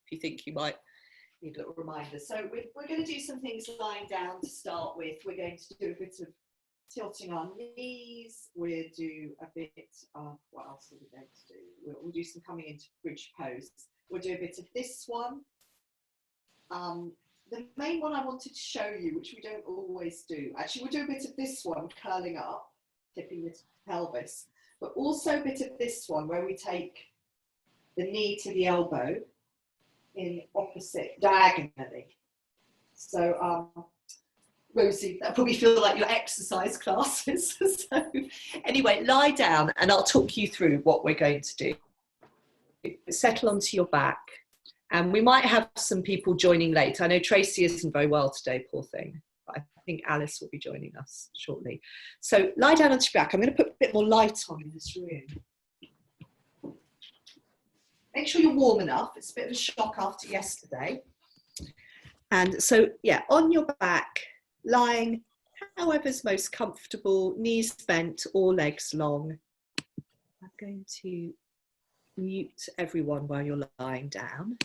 if you think you might need a little reminder. So we're going to do some things lying down to start with. We're going to do a bit of tilting our knees. We'll do a bit of, what else are we going to do? We'll do some coming into bridge pose. We'll do a bit of this one. The main one I wanted to show you, which we don't always do, actually we'll do a bit of this one, curling up, tipping the pelvis, but also a bit of this one where we take the knee to the elbow in opposite, diagonally. So Rosie, that probably feel like your exercise classes. So anyway, lie down and I'll talk you through what we're going to do. Settle onto your back. And we might have some people joining late. I know Tracy isn't very well today, poor thing. But I think Alice will be joining us shortly. So lie down onto your back. I'm going to put a bit more light on in this room. Make sure you're warm enough. It's a bit of a shock after yesterday. And so, yeah, on your back, lying however's most comfortable, knees bent or legs long. I'm going to mute everyone while you're lying down.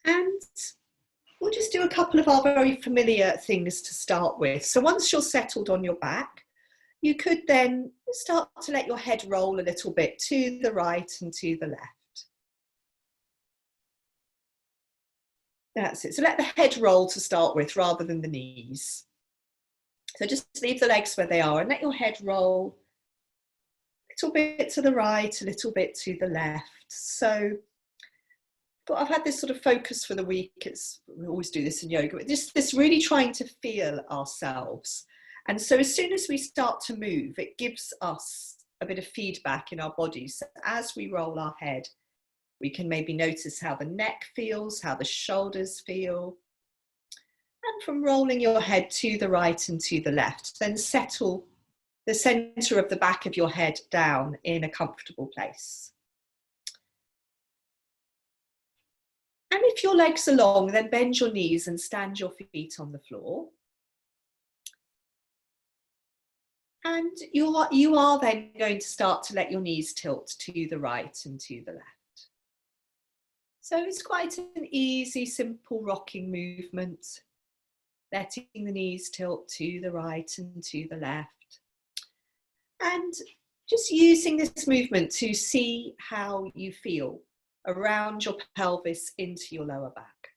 And we'll just do a couple of our very familiar things to start with. So once you're settled on your back, you could then start to let your head roll a little bit to the right and to the left. That's it. So let the head roll to start with rather than the knees. So just leave the legs where they are and let your head roll a little bit to the right, a little bit to the left. So but I've had this sort of focus for the week. We always do this in yoga, but this really trying to feel ourselves. And so as soon as we start to move, it gives us a bit of feedback in our bodies. So as we roll our head, we can maybe notice how the neck feels, how the shoulders feel. And from rolling your head to the right and to the left, then settle the center of the back of your head down in a comfortable place. And if your legs are long, then bend your knees and stand your feet on the floor. And you are then going to start to let your knees tilt to the right and to the left. So it's quite an easy, simple rocking movement, letting the knees tilt to the right and to the left. And just using this movement to see how you feel around your pelvis into your lower back.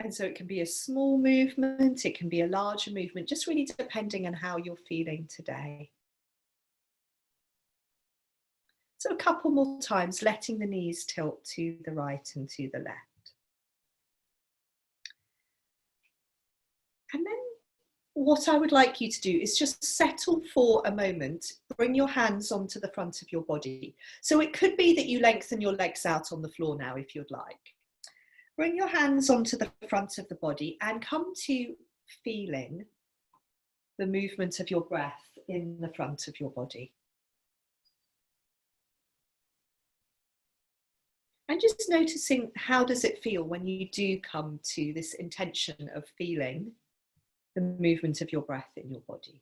And so it can be a small movement, it can be a larger movement, just really depending on how you're feeling today. So a couple more times, letting the knees tilt to the right and to the left. And then what I would like you to do is just settle for a moment, bring your hands onto the front of your body. So it could be that you lengthen your legs out on the floor now if you'd like. Bring your hands onto the front of the body and come to feeling the movement of your breath in the front of your body. And just noticing how does it feel when you do come to this intention of feeling the movement of your breath in your body.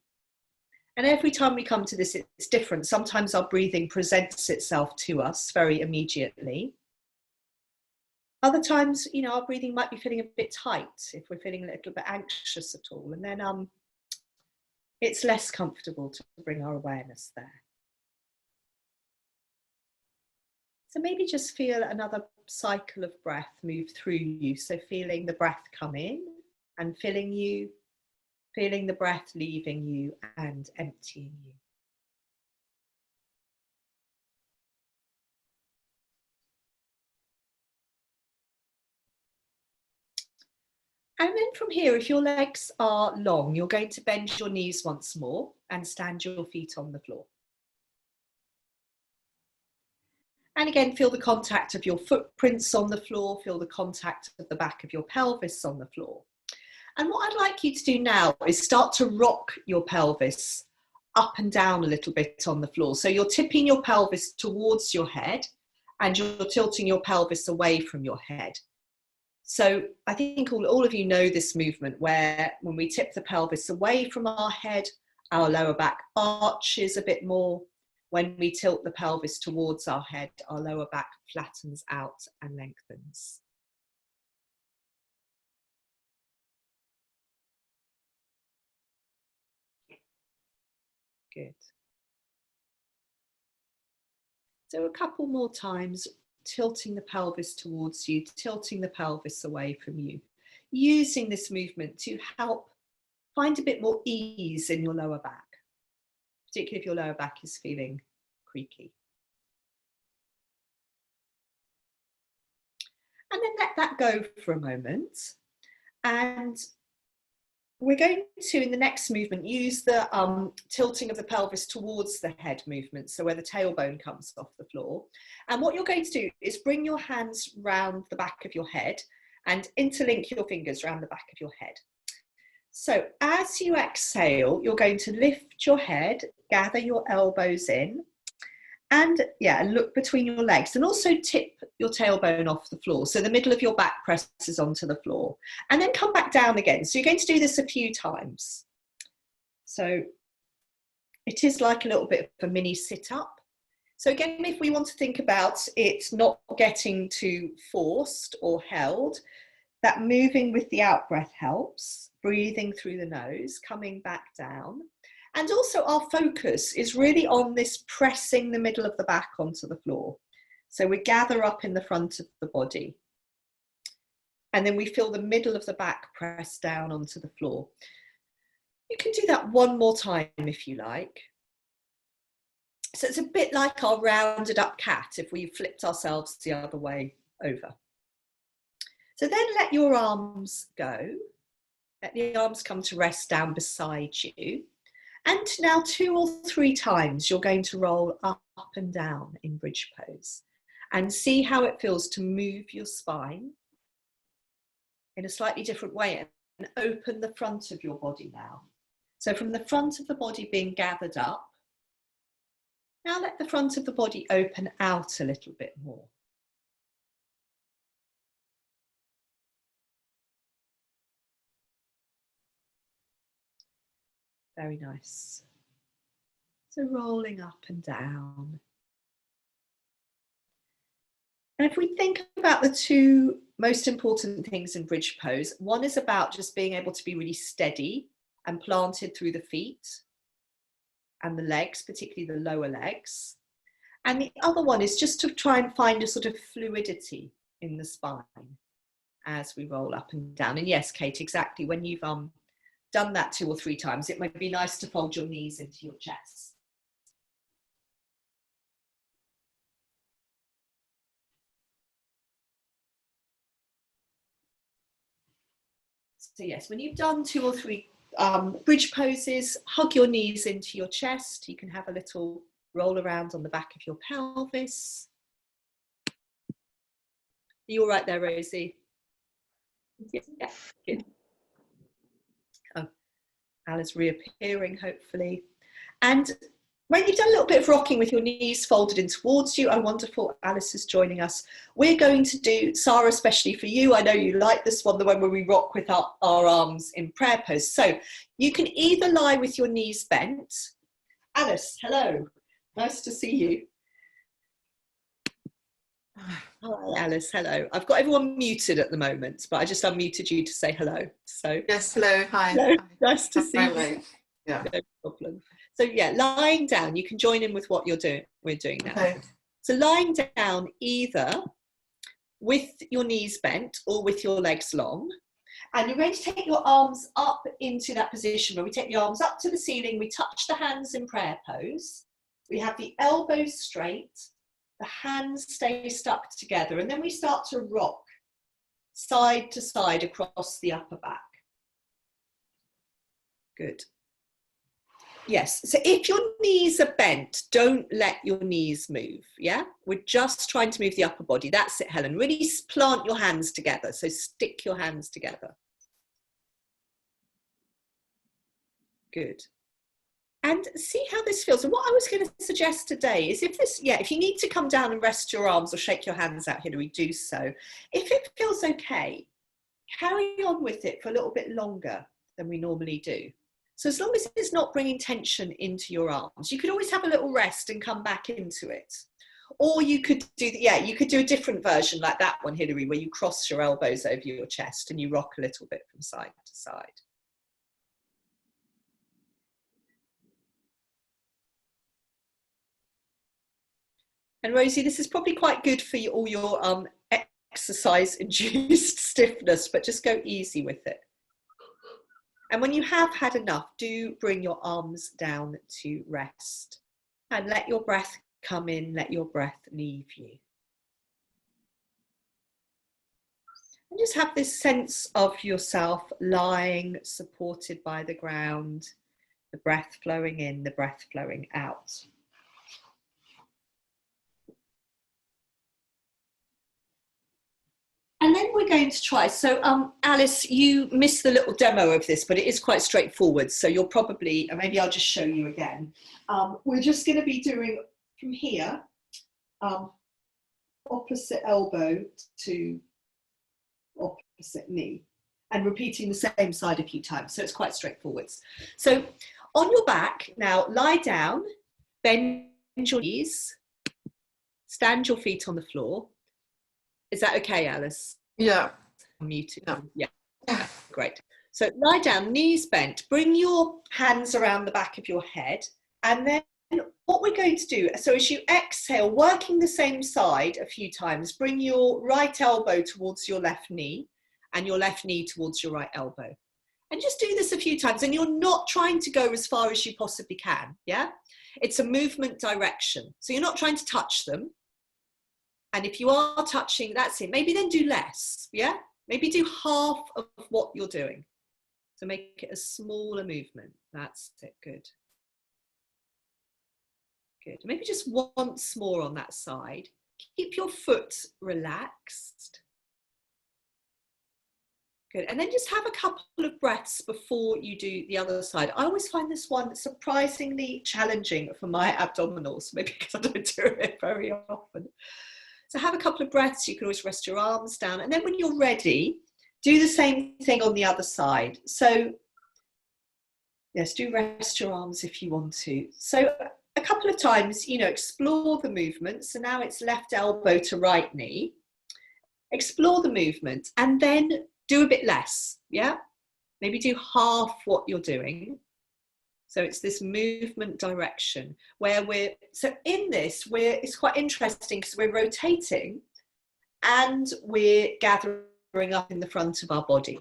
And every time we come to this, it's different. Sometimes our breathing presents itself to us very immediately. Other times, you know, our breathing might be feeling a bit tight if we're feeling a little bit anxious at all. And then it's less comfortable to bring our awareness there. So maybe just feel another cycle of breath move through you. So feeling the breath come in and filling you, feeling the breath leaving you and emptying you. And then from here, if your legs are long, you're going to bend your knees once more and stand your feet on the floor. And again, feel the contact of your footprints on the floor, feel the contact of the back of your pelvis on the floor. And what I'd like you to do now is start to rock your pelvis up and down a little bit on the floor. So you're tipping your pelvis towards your head and you're tilting your pelvis away from your head. So I think all of you know this movement where when we tip the pelvis away from our head, our lower back arches a bit more. When we tilt the pelvis towards our head, our lower back flattens out and lengthens. Good. So a couple more times, tilting the pelvis towards you, tilting the pelvis away from you, using this movement to help find a bit more ease in your lower back, particularly if your lower back is feeling creaky. And then let that go for a moment. And we're going to, in the next movement, use the tilting of the pelvis towards the head movement, so where the tailbone comes off the floor. And what you're going to do is bring your hands round the back of your head and interlink your fingers around the back of your head. So as you exhale, you're going to lift your head, gather your elbows in, and look between your legs, and also tip your tailbone off the floor. So the middle of your back presses onto the floor, and then come back down again. So you're going to do this a few times. So it is like a little bit of a mini sit-up. So again, if we want to think about it not getting too forced or held, that moving with the out-breath helps. Breathing through the nose, coming back down. And also our focus is really on this pressing the middle of the back onto the floor. So we gather up in the front of the body. And then we feel the middle of the back press down onto the floor. You can do that one more time if you like. So it's a bit like our rounded up cat if we flipped ourselves the other way over. So then let your arms go. Let the arms come to rest down beside you. And now 2 or 3 times you're going to roll up and down in bridge pose and see how it feels to move your spine in a slightly different way and open the front of your body now. So from the front of the body being gathered up, now let the front of the body open out a little bit more. Very nice. So rolling up and down. And if we think about the 2 most important things in bridge pose, one is about just being able to be really steady and planted through the feet and the legs, particularly the lower legs. And the other one is just to try and find a sort of fluidity in the spine as we roll up and down. And yes, Kate, exactly. When you've done that 2 or 3 times, it might be nice to fold your knees into your chest. So yes, when you've done 2 or 3 bridge poses, hug your knees into your chest. You can have a little roll around on the back of your pelvis. Are you all right there, Rosie? Yeah, good. Oh, Alice reappearing, hopefully. And when you've done a little bit of rocking with your knees folded in towards you, oh, wonderful, Alice is joining us. We're going to do, Sarah, especially for you, I know you like this one, the one where we rock with our arms in prayer pose. So you can either lie with your knees bent. Alice, hello, nice to see you. Hi, Alice, hello. I've got everyone muted at the moment, but I just unmuted you to say hello. So yes, hello, hi. Hello. Nice to see you. Yeah. No problem. So yeah, lying down, you can join in with what we're doing now. Okay. So lying down either with your knees bent or with your legs long. And you're going to take your arms up into that position where we take the arms up to the ceiling, we touch the hands in prayer pose. We have the elbows straight, the hands stay stuck together, and then we start to rock side to side across the upper back. Good. Yes, so if your knees are bent, don't let your knees move, yeah? We're just trying to move the upper body. That's it, Helen. Really plant your hands together, so stick your hands together. Good. And see how this feels. And what I was going to suggest today is if you need to come down and rest your arms or shake your hands out, Hilary, do so. If it feels okay, carry on with it for a little bit longer than we normally do. So as long as it's not bringing tension into your arms, you could always have a little rest and come back into it. Or you could do, you could do a different version like that one, Hilary, where you cross your elbows over your chest and you rock a little bit from side to side. And Rosie, this is probably quite good for all your exercise-induced stiffness, but just go easy with it. And when you have had enough, do bring your arms down to rest and let your breath come in, let your breath leave you. And just have this sense of yourself lying, supported by the ground, the breath flowing in, the breath flowing out. And then we're going to try, so Alice, you missed the little demo of this, but it is quite straightforward. So you'll probably, maybe I'll just show you again. We're just going to be doing from here, opposite elbow to opposite knee, and repeating the same side a few times. So it's quite straightforward. So on your back, now lie down, bend your knees, stand your feet on the floor. Is that okay, Alice? Yeah. I'm muted. Yeah. Great. So lie down, knees bent, bring your hands around the back of your head, and then what we're going to do, so as you exhale, working the same side a few times, bring your right elbow towards your left knee and your left knee towards your right elbow. And just do this a few times, and you're not trying to go as far as you possibly can, yeah? It's a movement direction. So you're not trying to touch them. And if you are touching, that's it. Maybe then do less, yeah? Maybe do half of what you're doing. So make it a smaller movement. That's it, good. Good. Maybe just once more on that side. Keep your foot relaxed. Good. And then just have a couple of breaths before you do the other side. I always find this one surprisingly challenging for my abdominals, maybe because I don't do it very often. So have a couple of breaths. You can always rest your arms down. And then when you're ready, do the same thing on the other side. So yes, do rest your arms if you want to. So a couple of times, you know, explore the movement. So now it's left elbow to right knee. Explore the movement and then do a bit less, yeah? Maybe do half what you're doing. So it's this movement direction where so in this, it's quite interesting because we're rotating and we're gathering up in the front of our body.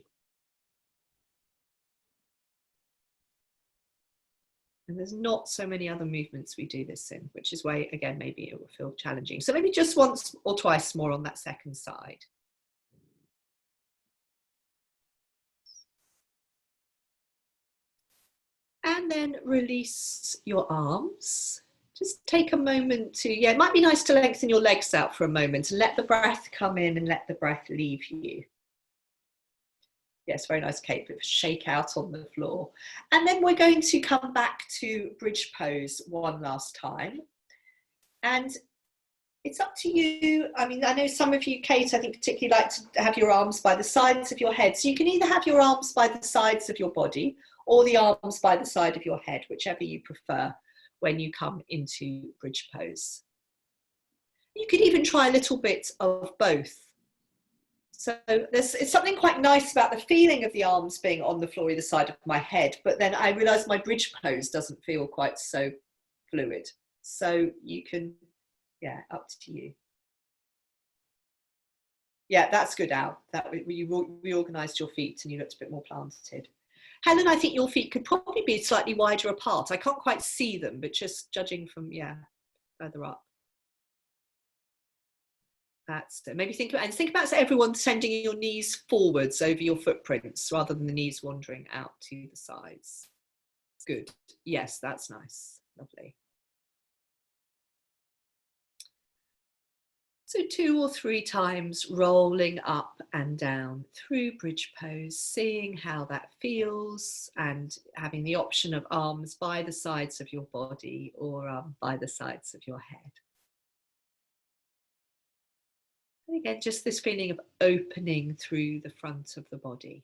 And there's not so many other movements we do this in, which is why, again, maybe it will feel challenging. So maybe just once or twice more on that second side. And then release your arms. Just take a moment to, it might be nice to lengthen your legs out for a moment and let the breath come in and let the breath leave you. Yes, very nice, Kate, but shake out on the floor. And then we're going to come back to bridge pose one last time. And it's up to you. I mean, I know some of you, Kate, I think particularly like to have your arms by the sides of your head. So you can either have your arms by the sides of your body or the arms by the side of your head, whichever you prefer when you come into bridge pose. You could even try a little bit of both. So it's something quite nice about the feeling of the arms being on the floor either side of my head, but then I realised my bridge pose doesn't feel quite so fluid. So you can, up to you. Yeah, that's good, Al. That you reorganised your feet and you looked a bit more planted. Helen, I think your feet could probably be slightly wider apart. I can't quite see them, but just judging from, further up. That's it. Maybe think about everyone sending your knees forwards over your footprints rather than the knees wandering out to the sides. Good. Yes, that's nice. Lovely. So 2 or 3 times rolling up and down through bridge pose, seeing how that feels and having the option of arms by the sides of your body or by the sides of your head. Again, just this feeling of opening through the front of the body.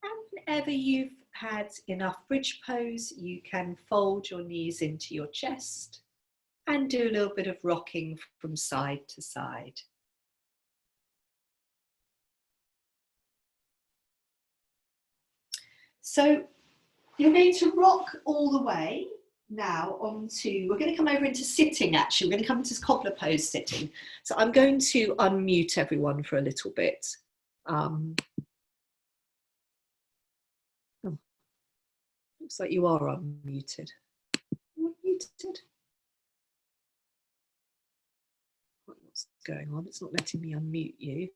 And whenever you've had enough bridge pose, you can fold your knees into your chest and do a little bit of rocking from side to side. So you're going to rock all the way now onto, we're going to come over into sitting actually, we're going to come into cobbler pose sitting. So I'm going to unmute everyone for a little bit. Oh, looks like you are unmuted. Unmuted. What's going on? It's not letting me unmute you.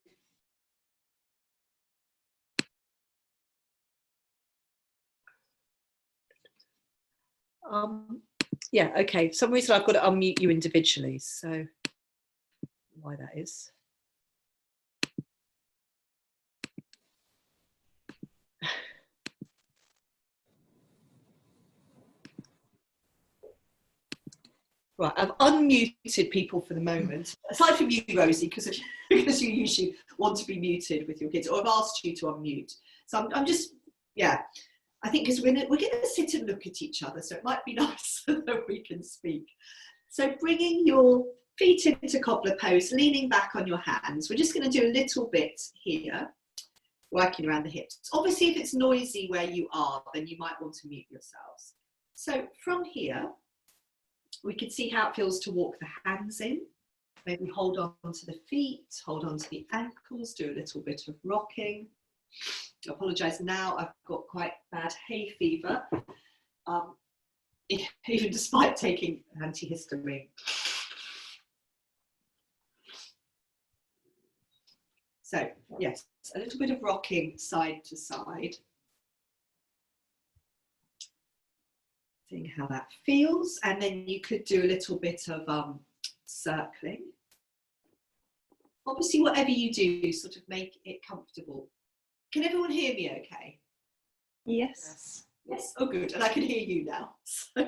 Yeah, okay. For some reason I've got to unmute you individually, so why that is. Right, I've unmuted people for the moment, aside from you, Rosie, because you usually want to be muted with your kids, or I've asked you to unmute. So I'm just, yeah, I think because we're going to sit and look at each other, so it might be nice that we can speak. So bringing your feet into cobbler pose, leaning back on your hands. We're just going to do a little bit here, working around the hips. Obviously, if it's noisy where you are, then you might want to mute yourselves. So from here, we can see how it feels to walk the hands in. Maybe hold on to the feet, hold on to the ankles, do a little bit of rocking. I apologise now, I've got quite bad hay fever, even despite taking antihistamine. So yes, a little bit of rocking side to side. Seeing how that feels, and then you could do a little bit of circling. Obviously, whatever you do, sort of make it comfortable. Can everyone hear me okay? Yes. Yes, oh good, and I can hear you now. So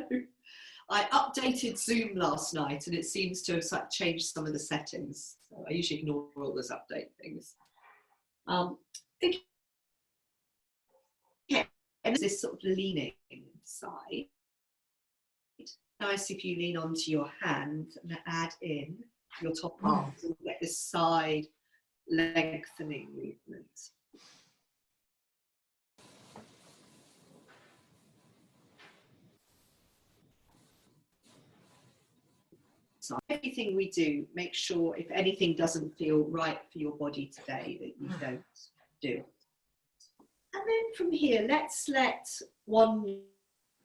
I updated Zoom last night and it seems to have changed some of the settings. So I usually ignore all those update things. Okay. And this sort of leaning side. Nice if you lean onto your hand and add in your top arm to get this side lengthening movement. So everything we do, make sure if anything doesn't feel right for your body today that you don't do. And then from here, let's let one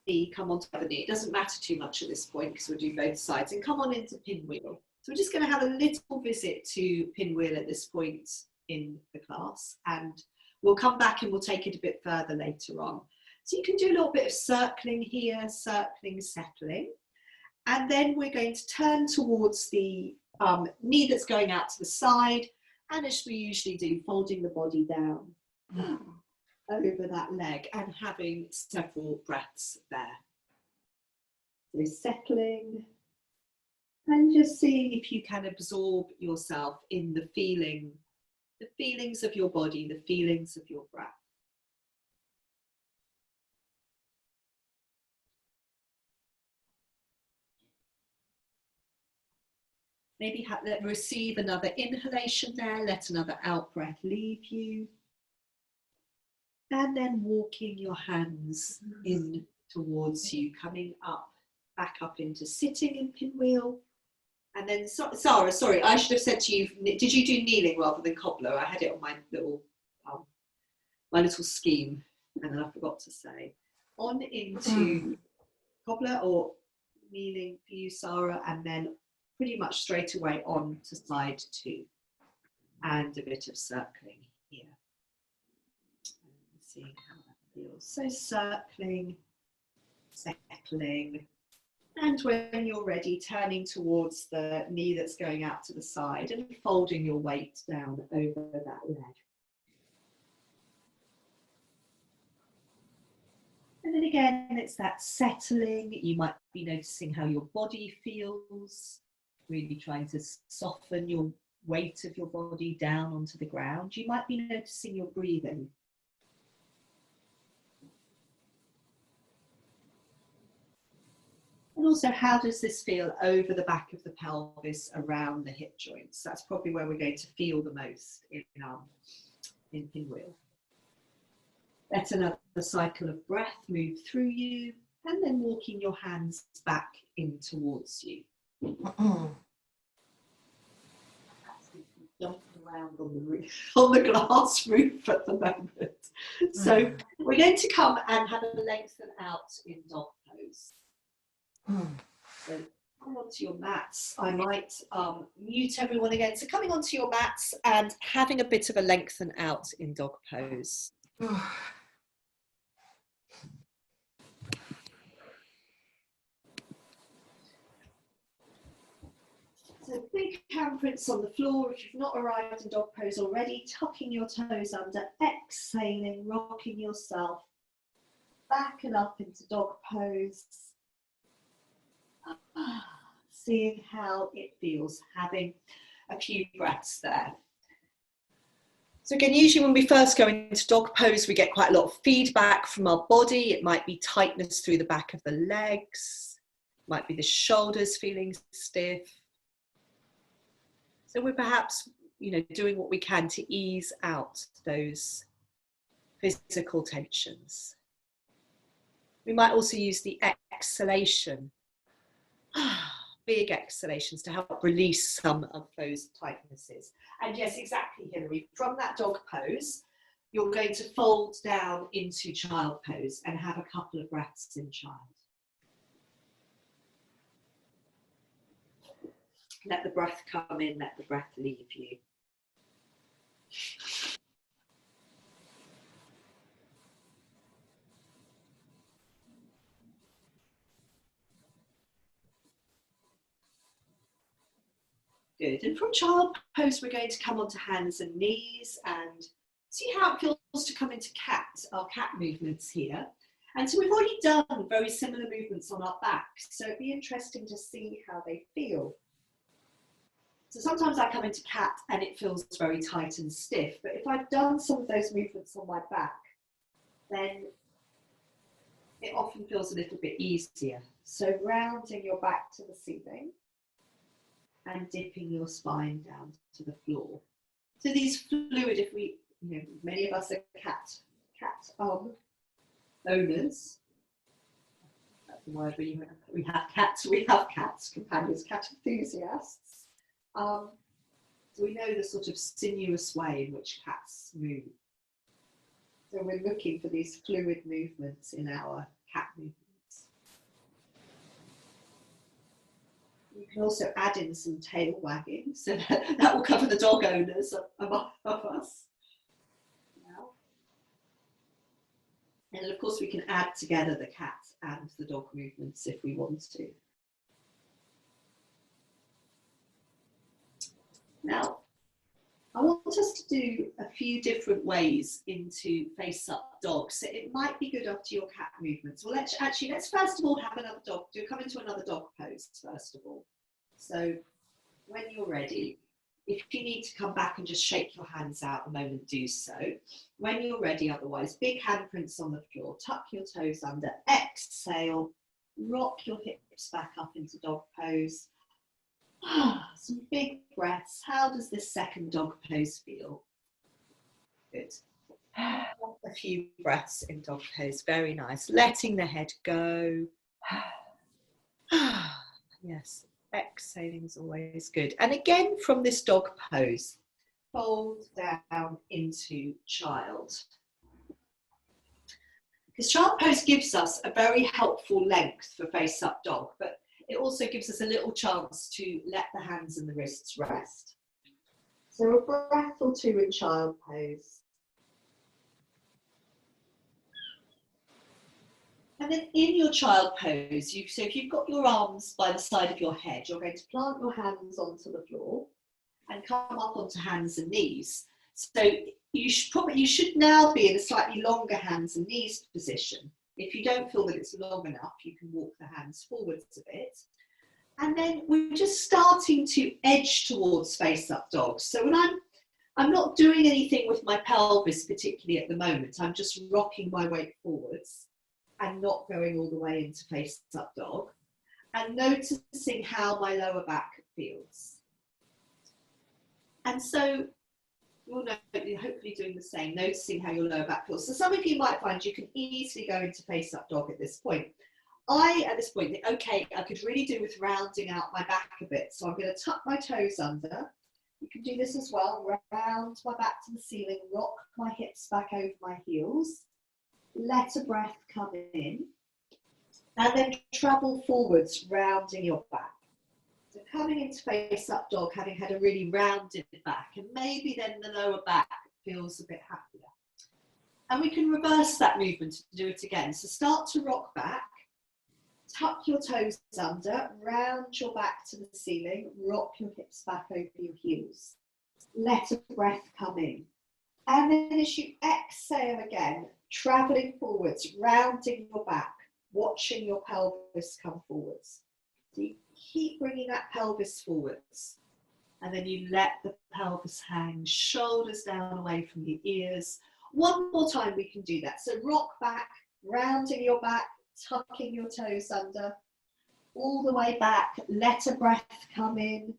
knee come onto the other knee. It doesn't matter too much at this point because we'll do both sides, and come on into pinwheel. So we're just going to have a little visit to pinwheel at this point in the class, and we'll come back and we'll take it a bit further later on. So you can do a little bit of circling here, circling, settling. And then we're going to turn towards the knee that's going out to the side, and as we usually do, folding the body down over that leg and having several breaths there. So settling and just seeing if you can absorb yourself in the feelings of your body, the feelings of your breath. Maybe receive another inhalation there, let another out breath leave you. And then walking your hands in towards you, coming up, back up into sitting in pinwheel. And then, Sarah, sorry, I should have said to you, did you do kneeling rather than cobbler? I had it on my little scheme, and then I forgot to say. On into cobbler or kneeling for you, Sarah, and then pretty much straight away on to side two. And a bit of circling here. Seeing how that feels. So circling, settling, and when you're ready, turning towards the knee that's going out to the side and folding your weight down over that leg. And then again, it's that settling. You might be noticing how your body feels, really trying to soften your weight of your body down onto the ground. You might be noticing your breathing. And also, how does this feel over the back of the pelvis, around the hip joints? That's probably where we're going to feel the most in pinwheel. Let another cycle of breath move through you, and then walking your hands back in towards you. Jumping around on the roof, on the glass roof at the moment. So we're going to come and have a lengthen out in dog pose. So come onto your mats. I might mute everyone again. So coming onto your mats and having a bit of a lengthen out in dog pose. So big handprints on the floor. If you've not arrived in dog pose already, tucking your toes under, exhaling, rocking yourself back and up into dog pose. Seeing how it feels, having a few breaths there. So again, usually when we first go into dog pose, we get quite a lot of feedback from our body. It might be tightness through the back of the legs, might be the shoulders feeling stiff. So we're perhaps, doing what we can to ease out those physical tensions. We might also use the exhalation, big exhalations, to help release some of those tightnesses. And yes, exactly, Hilary, from that dog pose, you're going to fold down into child pose and have a couple of breaths in child. Let the breath come in, let the breath leave you. Good. And from child pose, we're going to come onto hands and knees and see how it feels to come into cat, our cat movements here. And so we've already done very similar movements on our back. So it'd be interesting to see how they feel. So sometimes I come into cat and it feels very tight and stiff, but if I've done some of those movements on my back, then it often feels a little bit easier. So rounding your back to the ceiling and dipping your spine down to the floor. So these fluid, if we, many of us are cat owners. That's the word we have cats, companions, cat enthusiasts. So we know the sort of sinuous way in which cats move. So we're looking for these fluid movements in our cat movements. You can also add in some tail wagging, so that will cover the dog owners of us. Now. And of course we can add together the cat and the dog movements if we want to. Now, I want us to do a few different ways into face up dog. So it might be good after your cat movements. Well, let's first of all have another dog. Come into another dog pose first of all. So when you're ready, if you need to come back and just shake your hands out a moment, do so. When you're ready, otherwise, big handprints on the floor, tuck your toes under, exhale, rock your hips back up into dog pose. Some big breaths. How does this second dog pose feel? Good. A few breaths in dog pose. Very nice. Letting the head go. Yes, exhaling is always good. And again, from this dog pose, fold down into child. Because child pose gives us a very helpful length for face up dog, but it also gives us a little chance to let the hands and the wrists rest. So a breath or two in child pose. And then in your child pose, so if you've got your arms by the side of your head, you're going to plant your hands onto the floor and come up onto hands and knees. So you should now be in a slightly longer hands and knees position. If you don't feel that it's long enough, you can walk the hands forwards a bit. And then we're just starting to edge towards face up dog. So when I'm not doing anything with my pelvis particularly at the moment, I'm just rocking my weight forwards and not going all the way into face up dog, and noticing how my lower back feels. And so you'll know, hopefully doing the same, noticing how your lower back feels. So some of you might find you can easily go into face up dog at this point. At this point, think, okay, I could really do with rounding out my back a bit. So I'm going to tuck my toes under. You can do this as well. Round my back to the ceiling, rock my hips back over my heels. Let a breath come in. And then travel forwards, rounding your back. So coming into face up dog, having had a really rounded back, and maybe then the lower back feels a bit happier. And we can reverse that movement to do it again. So start to rock back. Tuck your toes under, round your back to the ceiling, rock your hips back over your heels. Let a breath come in. And then as you exhale again, traveling forwards, rounding your back, watching your pelvis come forwards. So you keep bringing that pelvis forwards. And then you let the pelvis hang, shoulders down away from the ears. One more time we can do that. So rock back, rounding your back, tucking your toes under, all the way back, let a breath come in,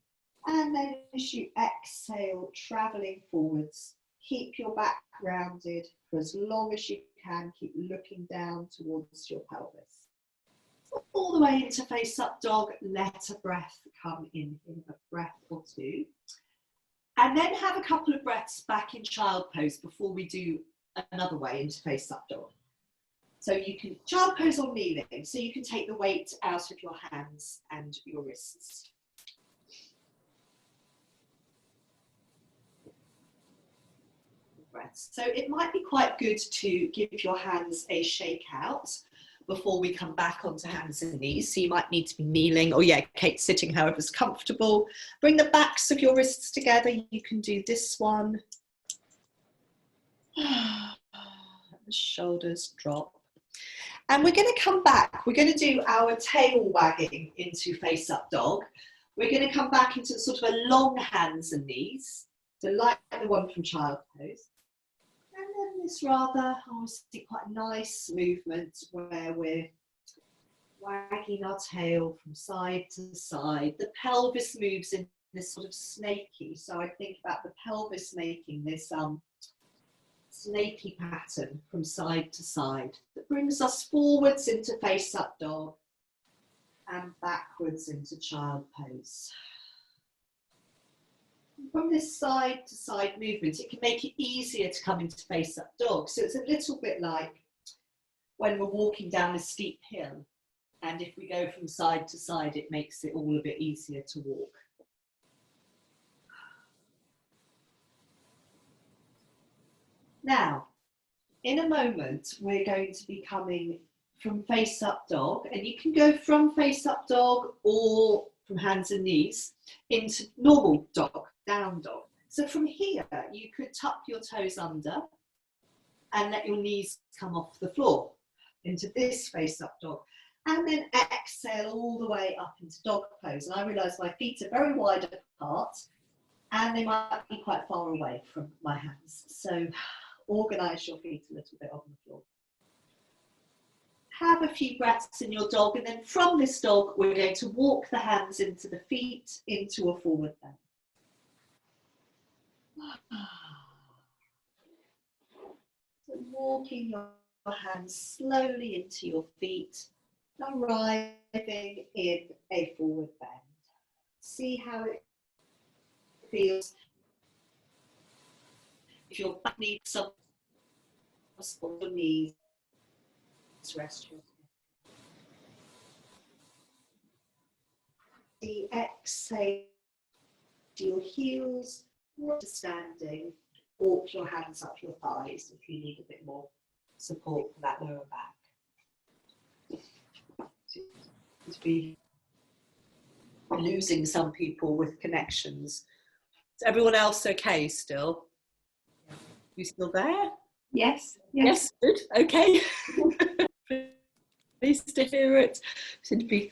and then as you exhale, traveling forwards, keep your back rounded for as long as you can, keep looking down towards your pelvis. All the way into face up dog, let a breath come in a breath or two, and then have a couple of breaths back in child pose before we do another way into face up dog. So you can child pose or kneeling, so you can take the weight out of your hands and your wrists. Breaths. So it might be quite good to give your hands a shake out before we come back onto hands and knees. So you might need to be kneeling, or yeah, Kate, sitting however's comfortable. Bring the backs of your wrists together. You can do this one. The shoulders drop. And we're going to come back. We're going to do our tail wagging into face up dog. We're going to come back into sort of a long hands and knees. So like the one from child pose. And then this rather, obviously quite a nice movement where we're wagging our tail from side to side. The pelvis moves in this sort of snaky. So I think about the pelvis making this snaky pattern from side to side that brings us forwards into face up dog and backwards into child pose. From this side to side movement, it can make it easier to come into face up dog. So it's a little bit like when we're walking down a steep hill, and if we go from side to side, it makes it all a bit easier to walk. Now, in a moment, we're going to be coming from face up dog, and you can go from face up dog or from hands and knees into normal dog, down dog. So from here, you could tuck your toes under and let your knees come off the floor into this face up dog. And then exhale all the way up into dog pose. And I realise my feet are very wide apart and they might be quite far away from my hands. So organise your feet a little bit on the floor. Have a few breaths in your dog, and then from this dog, we're going to walk the hands into the feet, into a forward bend. So walking your hands slowly into your feet, arriving in a forward bend. See how it feels. If your back needs some support, your knees, rest your head. Exhale to your heels, to standing, walk your hands up your thighs if you need a bit more support for that lower back. To be losing some people with connections. Is everyone else okay still? You still there? Yes. Yes, good, okay. Pleased to hear it. Seem to be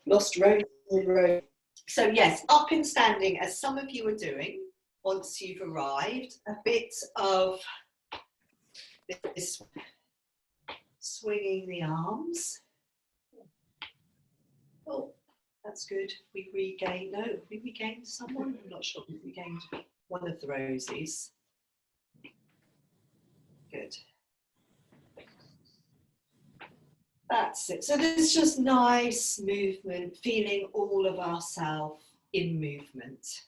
lost road in road. So yes, up and standing, as some of you are doing once you've arrived, a bit of this swinging the arms. Oh, that's good. We regained, no, we regained someone? I'm not sure we regained one of the roses. Good. That's it. So there's just nice movement, feeling all of ourselves in movement,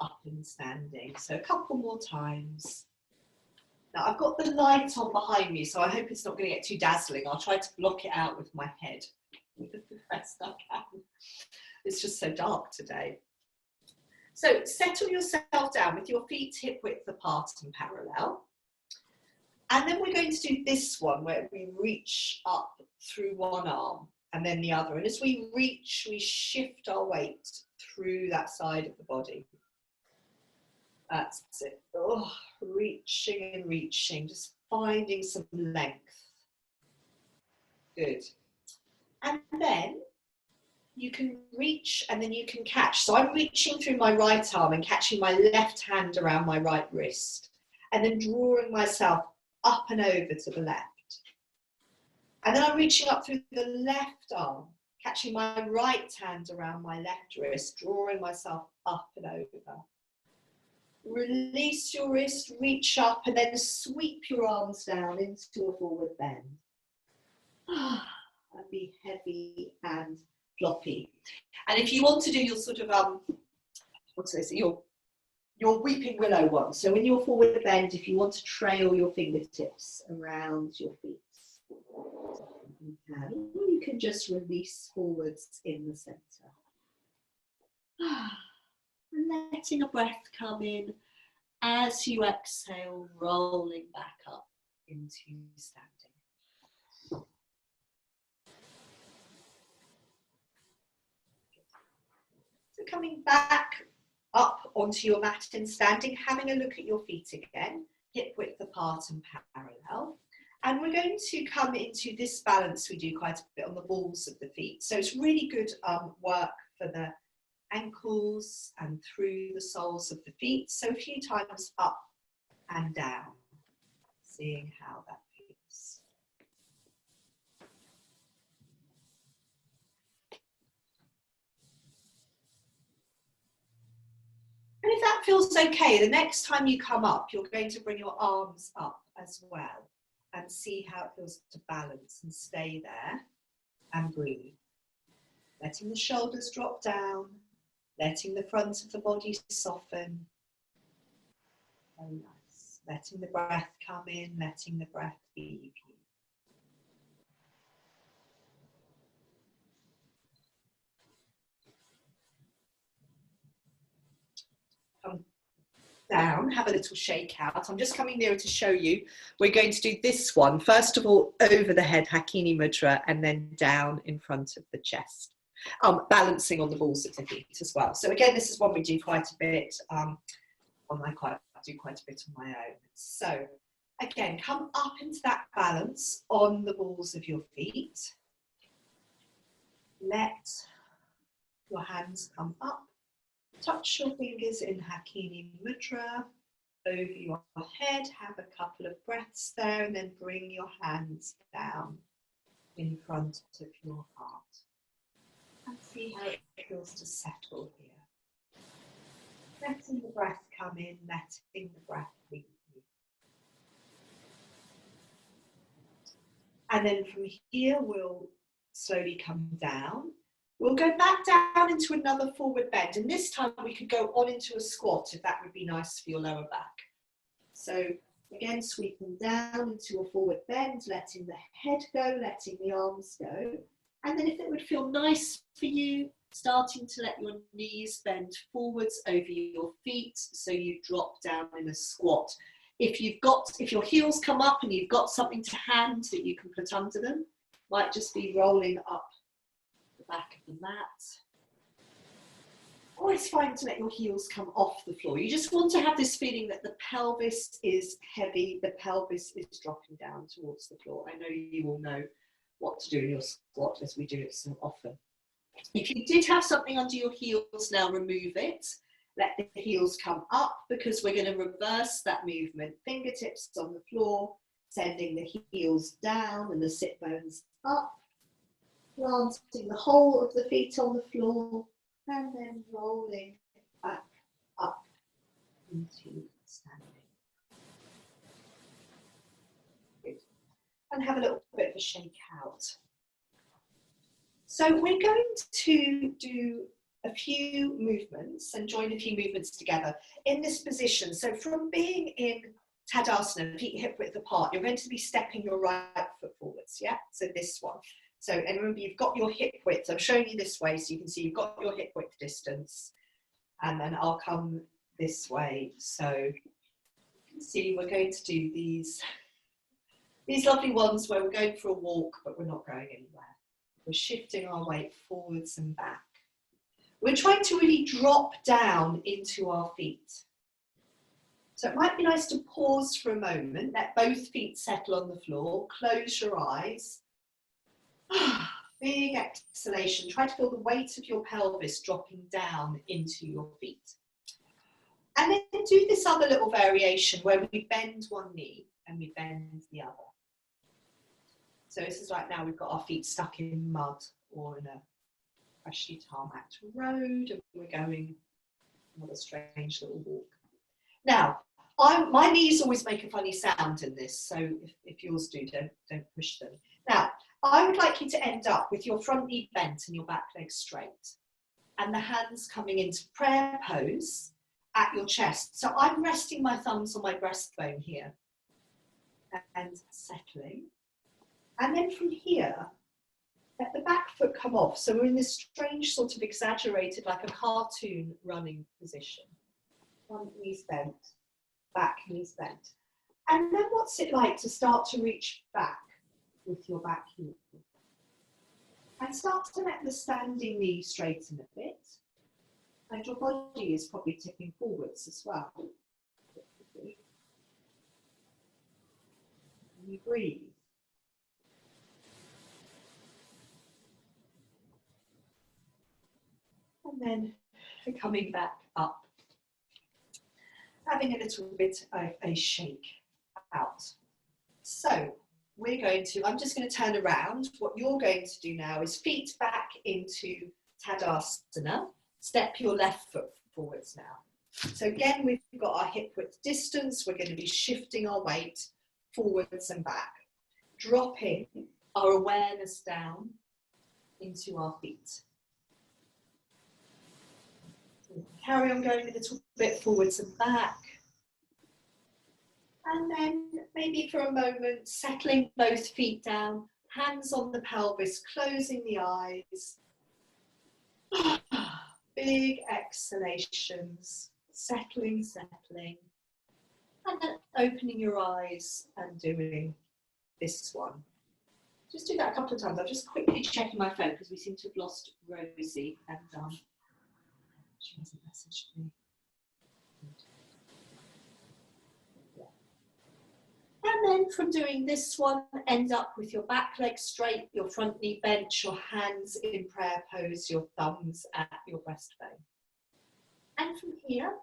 up and standing. So a couple more times. Now I've got the light on behind me, so I hope it's not going to get too dazzling. I'll try to block it out with my head with the best I can. It's just so dark today. So settle yourself down with your feet hip width apart and parallel. And then we're going to do this one where we reach up through one arm and then the other. And as we reach, we shift our weight through that side of the body. That's it. Oh, reaching and reaching, just finding some length. Good. And then you can reach and then you can catch. So I'm reaching through my right arm and catching my left hand around my right wrist. And then drawing myself up and over to the left. And then I'm reaching up through the left arm, catching my right hand around my left wrist, drawing myself up and over. Release your wrist, reach up, and then sweep your arms down into a forward bend. And be heavy and floppy. And if you want to do your sort of, what's this, your weeping willow one. So in your forward bend, if you want to trail your fingertips around your feet, you can. Or you can just release forwards in the center. And letting a breath come in as you exhale, rolling back up into standing. So coming back up onto your mat in standing, having a look at your feet again, hip width apart and parallel. And we're going to come into this balance we do quite a bit on the balls of the feet. So it's really good work for the ankles and through the soles of the feet. So a few times up and down, seeing how that feels. And if that feels okay, the next time you come up, you're going to bring your arms up as well and see how it feels to balance and stay there and breathe. Letting the shoulders drop down, letting the front of the body soften. Very nice. Letting the breath come in, letting the breath leave you. Come down, have a little shake out. I'm just coming nearer to show you. We're going to do this one. First of all, over the head, Hakini Mudra, and then down in front of the chest. Balancing on the balls of the feet as well. So again, this is one we do quite a bit. I do quite a bit on my own. So again, come up into that balance on the balls of your feet. Let your hands come up. Touch your fingers in Hakini Mudra over your head. Have a couple of breaths there, and then bring your hands down in front of your heart. And see how it feels to settle here. Letting the breath come in, letting the breath leave you. And then from here, we'll slowly come down. We'll go back down into another forward bend. And this time we could go on into a squat if that would be nice for your lower back. So again, sweeping down into a forward bend, letting the head go, letting the arms go. And then if it would feel nice for you, starting to let your knees bend forwards over your feet so you drop down in a squat. If your heels come up and you've got something to hand that you can put under them, might just be rolling up the back of the mat. always fine to let your heels come off the floor. You just want to have this feeling that the pelvis is heavy, the pelvis is dropping down towards the floor. I know you all know what to do in your squat as we do it so often. If you did have something under your heels now, remove it. Let the heels come up because we're going to reverse that movement. Fingertips on the floor, sending the heels down and the sit bones up. Planting the whole of the feet on the floor and then rolling back up into standing. Good. And have a little bit of a shake out. So we're going to do a few movements and join a few movements together in this position. So from being in Tadasana, feet hip width apart, you're going to be stepping your right foot forwards, yeah? So this one. So, and remember you've got your hip width, I'm showing you this way so you can see you've got your hip width distance. And then I'll come this way. So you can see we're going to do these lovely ones where we're going for a walk, but we're not going anywhere. We're shifting our weight forwards and back. We're trying to really drop down into our feet. So it might be nice to pause for a moment, let both feet settle on the floor, close your eyes. Big exhalation. Try to feel the weight of your pelvis dropping down into your feet. And then do this other little variation where we bend one knee and we bend the other. So this is right now we've got our feet stuck in mud or in a freshly tarmacked road and we're going on a strange little walk. Now, my knees always make a funny sound in this, so if yours do, don't push them. Now, I would like you to end up with your front knee bent and your back leg straight and the hands coming into prayer pose at your chest. So I'm resting my thumbs on my breastbone here and settling. And then from here, let the back foot come off. So we're in this strange sort of exaggerated, like a cartoon running position. Front knees bent, back knees bent. And then what's it like to start to reach back with your back heel? And start to let the standing knee straighten a bit. And your body is probably tipping forwards as well. And you breathe. And then coming back up. Having a little bit of a shake out. So we're going to, I'm just going to turn around. What you're going to do now is feet back into Tadasana. Step your left foot forwards now. So again, we've got our hip width distance. We're going to be shifting our weight forwards and back. Dropping our awareness down into our feet. Carry on going a little bit forwards and back. And then maybe for a moment, settling both feet down, hands on the pelvis, closing the eyes. Big exhalations, settling, settling. And then opening your eyes and doing this one. Just do that a couple of times. I'm just quickly checking my phone because we seem to have lost Rosie and she hasn't messaged me. Yeah. And then from doing this one, end up with your back leg straight, your front knee bent, your hands in prayer pose, your thumbs at your breastbone. And from here,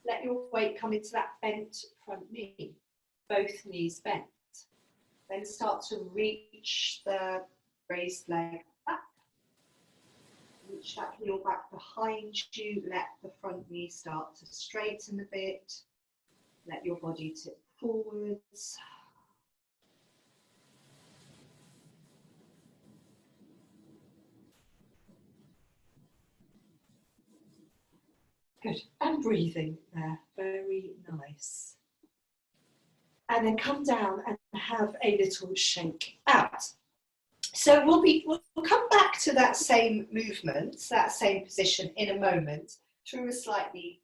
let your weight come into that bent front knee, both knees bent. Then start to reach the raised leg back. Reach that heel back behind you, let the front knee start to straighten a bit. Let your body tip forwards. Good, and breathing there, very nice. And then come down and have a little shake out. So we'll come back to that same movement, that same position in a moment through a slightly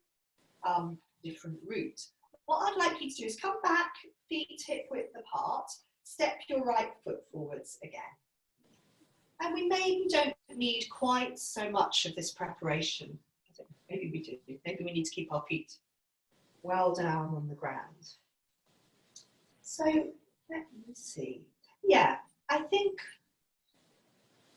different route. What I'd like you to do is come back, feet hip width apart, step your right foot forwards again. And we maybe don't need quite so much of this preparation. I don't maybe we do. Maybe we need to keep our feet well down on the ground. So let me see. Yeah, I think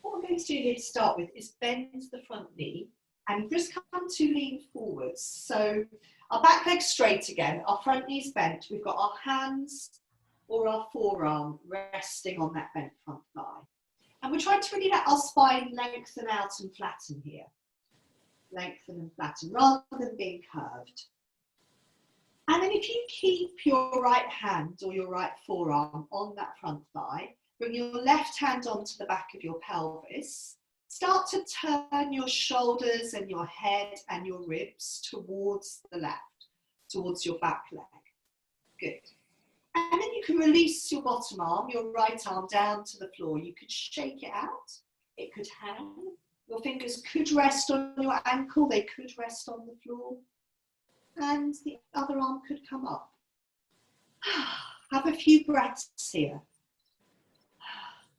what we're going to do here to start with is bend the front knee and just come to lean forwards. So our back leg's straight again, our front knee's bent. We've got our hands or our forearm resting on that bent front thigh. And we're trying to really let our spine lengthen out and flatten here. Lengthen and flatten rather than being curved. And then if you keep your right hand or your right forearm on that front thigh, bring your left hand onto the back of your pelvis, start to turn your shoulders and your head and your ribs towards the left, towards your back leg. Good. And then you can release your bottom arm, your right arm down to the floor. You could shake it out. It could hang. Your fingers could rest on your ankle. They could rest on the floor. And the other arm could come up. Have a few breaths here.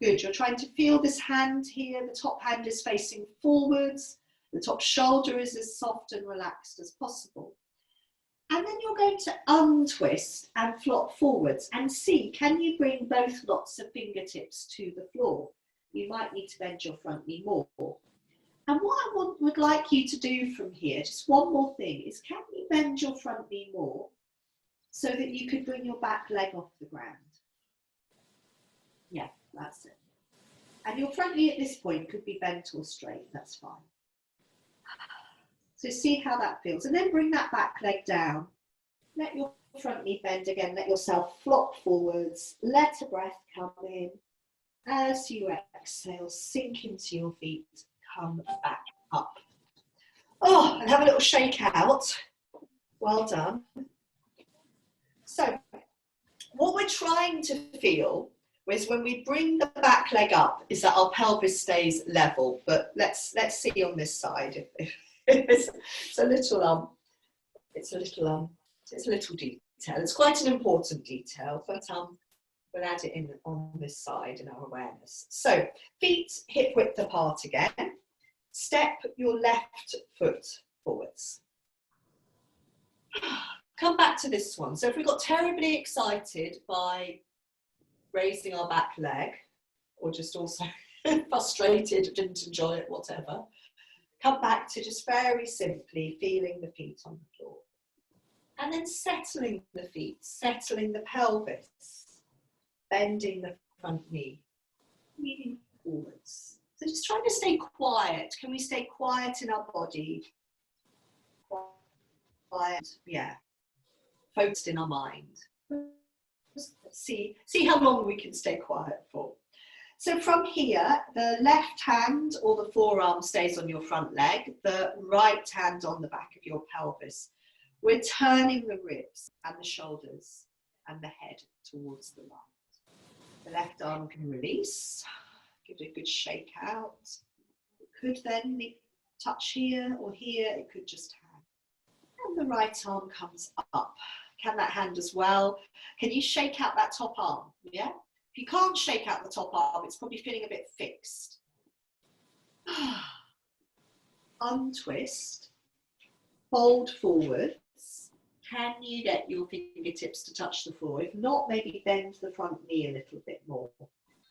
Good, you're trying to feel this hand here. The top hand is facing forwards. The top shoulder is as soft and relaxed as possible. And then you're going to untwist and flop forwards and see, can you bring both lots of fingertips to the floor? You might need to bend your front knee more. And what I would like you to do from here, just one more thing, is can you bend your front knee more so that you could bring your back leg off the ground? Yeah, that's it. And your front knee at this point could be bent or straight, that's fine. So see how that feels. And then bring that back leg down. Let your front knee bend again, let yourself flop forwards, let a breath come in. As you exhale, sink into your feet. Come back up. Oh, and have a little shake out. Well done. So, what we're trying to feel is when we bring the back leg up, is that our pelvis stays level. But let's see on this side. If it's a little detail. It's quite an important detail, but we'll add it in on this side in our awareness. So, feet hip width apart again. Step your left foot forwards. Come back to this one. So if we got terribly excited by raising our back leg, or just also frustrated, didn't enjoy it, whatever, come back to just very simply feeling the feet on the floor. And then settling the feet, settling the pelvis, bending the front knee, leaning forwards. So just trying to stay quiet. Can we stay quiet in our body? Quiet, yeah. Focused in our mind. See how long we can stay quiet for. So from here, the left hand or the forearm stays on your front leg, the right hand on the back of your pelvis. We're turning the ribs and the shoulders and the head towards the right. The left arm can release. Give it a good shake out. It could then touch here or here. It could just hang. And the right arm comes up. Can that hand as well? Can you shake out that top arm? Yeah? If you can't shake out the top arm, it's probably feeling a bit fixed. Untwist. Fold forwards. Can you get your fingertips to touch the floor? If not, maybe bend the front knee a little bit more.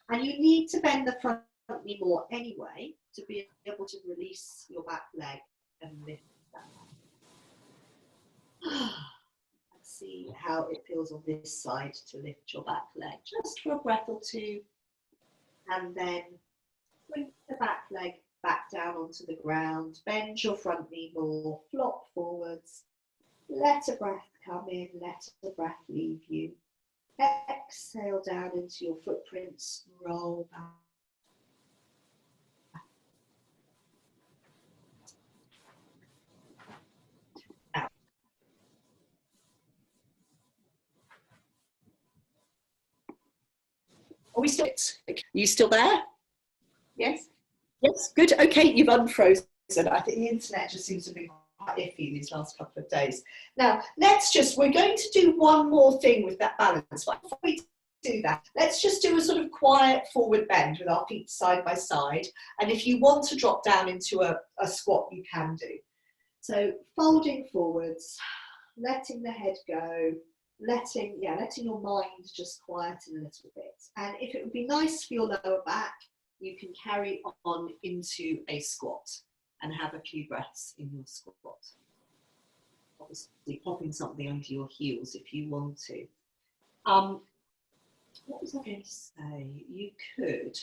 And you need to bend the front knee more anyway to be able to release your back leg and lift that up. Let's see how it feels on this side to lift your back leg. Just for a breath or two. And then bring the back leg back down onto the ground. Bend your front knee more. Flop forwards. Let a breath come in. Let the breath leave you. Exhale down into your footprints, roll back. Out. Are we still? Are you still there? Yes? Yes, good. Okay, you've unfrozen. I think the internet just seems to be quite iffy these last couple of days. Now, we're going to do one more thing with that balance. But before we do that, let's just do a sort of quiet forward bend with our feet side by side. And if you want to drop down into a squat, you can do. So folding forwards, letting the head go, letting your mind just quieten a little bit. And if it would be nice for your lower back, you can carry on into a squat and have a few breaths in your squat. Obviously popping something under your heels if you want to. What was I going to say? You could,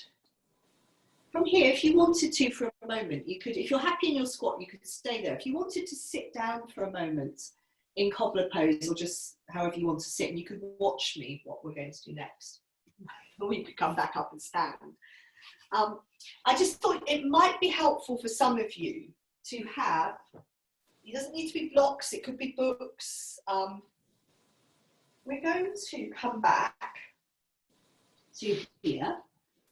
from here, if you wanted to for a moment, you could, if you're happy in your squat, you could stay there. If you wanted to sit down for a moment in cobbler pose, or just however you want to sit, and you could watch me what we're going to do next. Or you could come back up and stand. I just thought it might be helpful for some of you to have, it doesn't need to be blocks, it could be books. We're going to come back to here,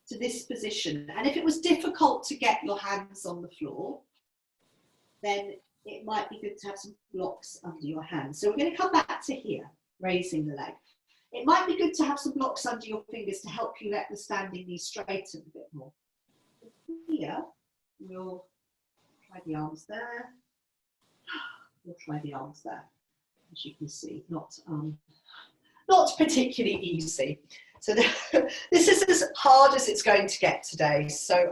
to this position. And if it was difficult to get your hands on the floor, then it might be good to have some blocks under your hands. So we're going to come back to here, raising the leg. It might be good to have some blocks under your fingers to help you let the standing knee straighten a bit more. Here, we'll try the arms there. We'll try the arms there. As you can see, not particularly easy. So this is as hard as it's going to get today. So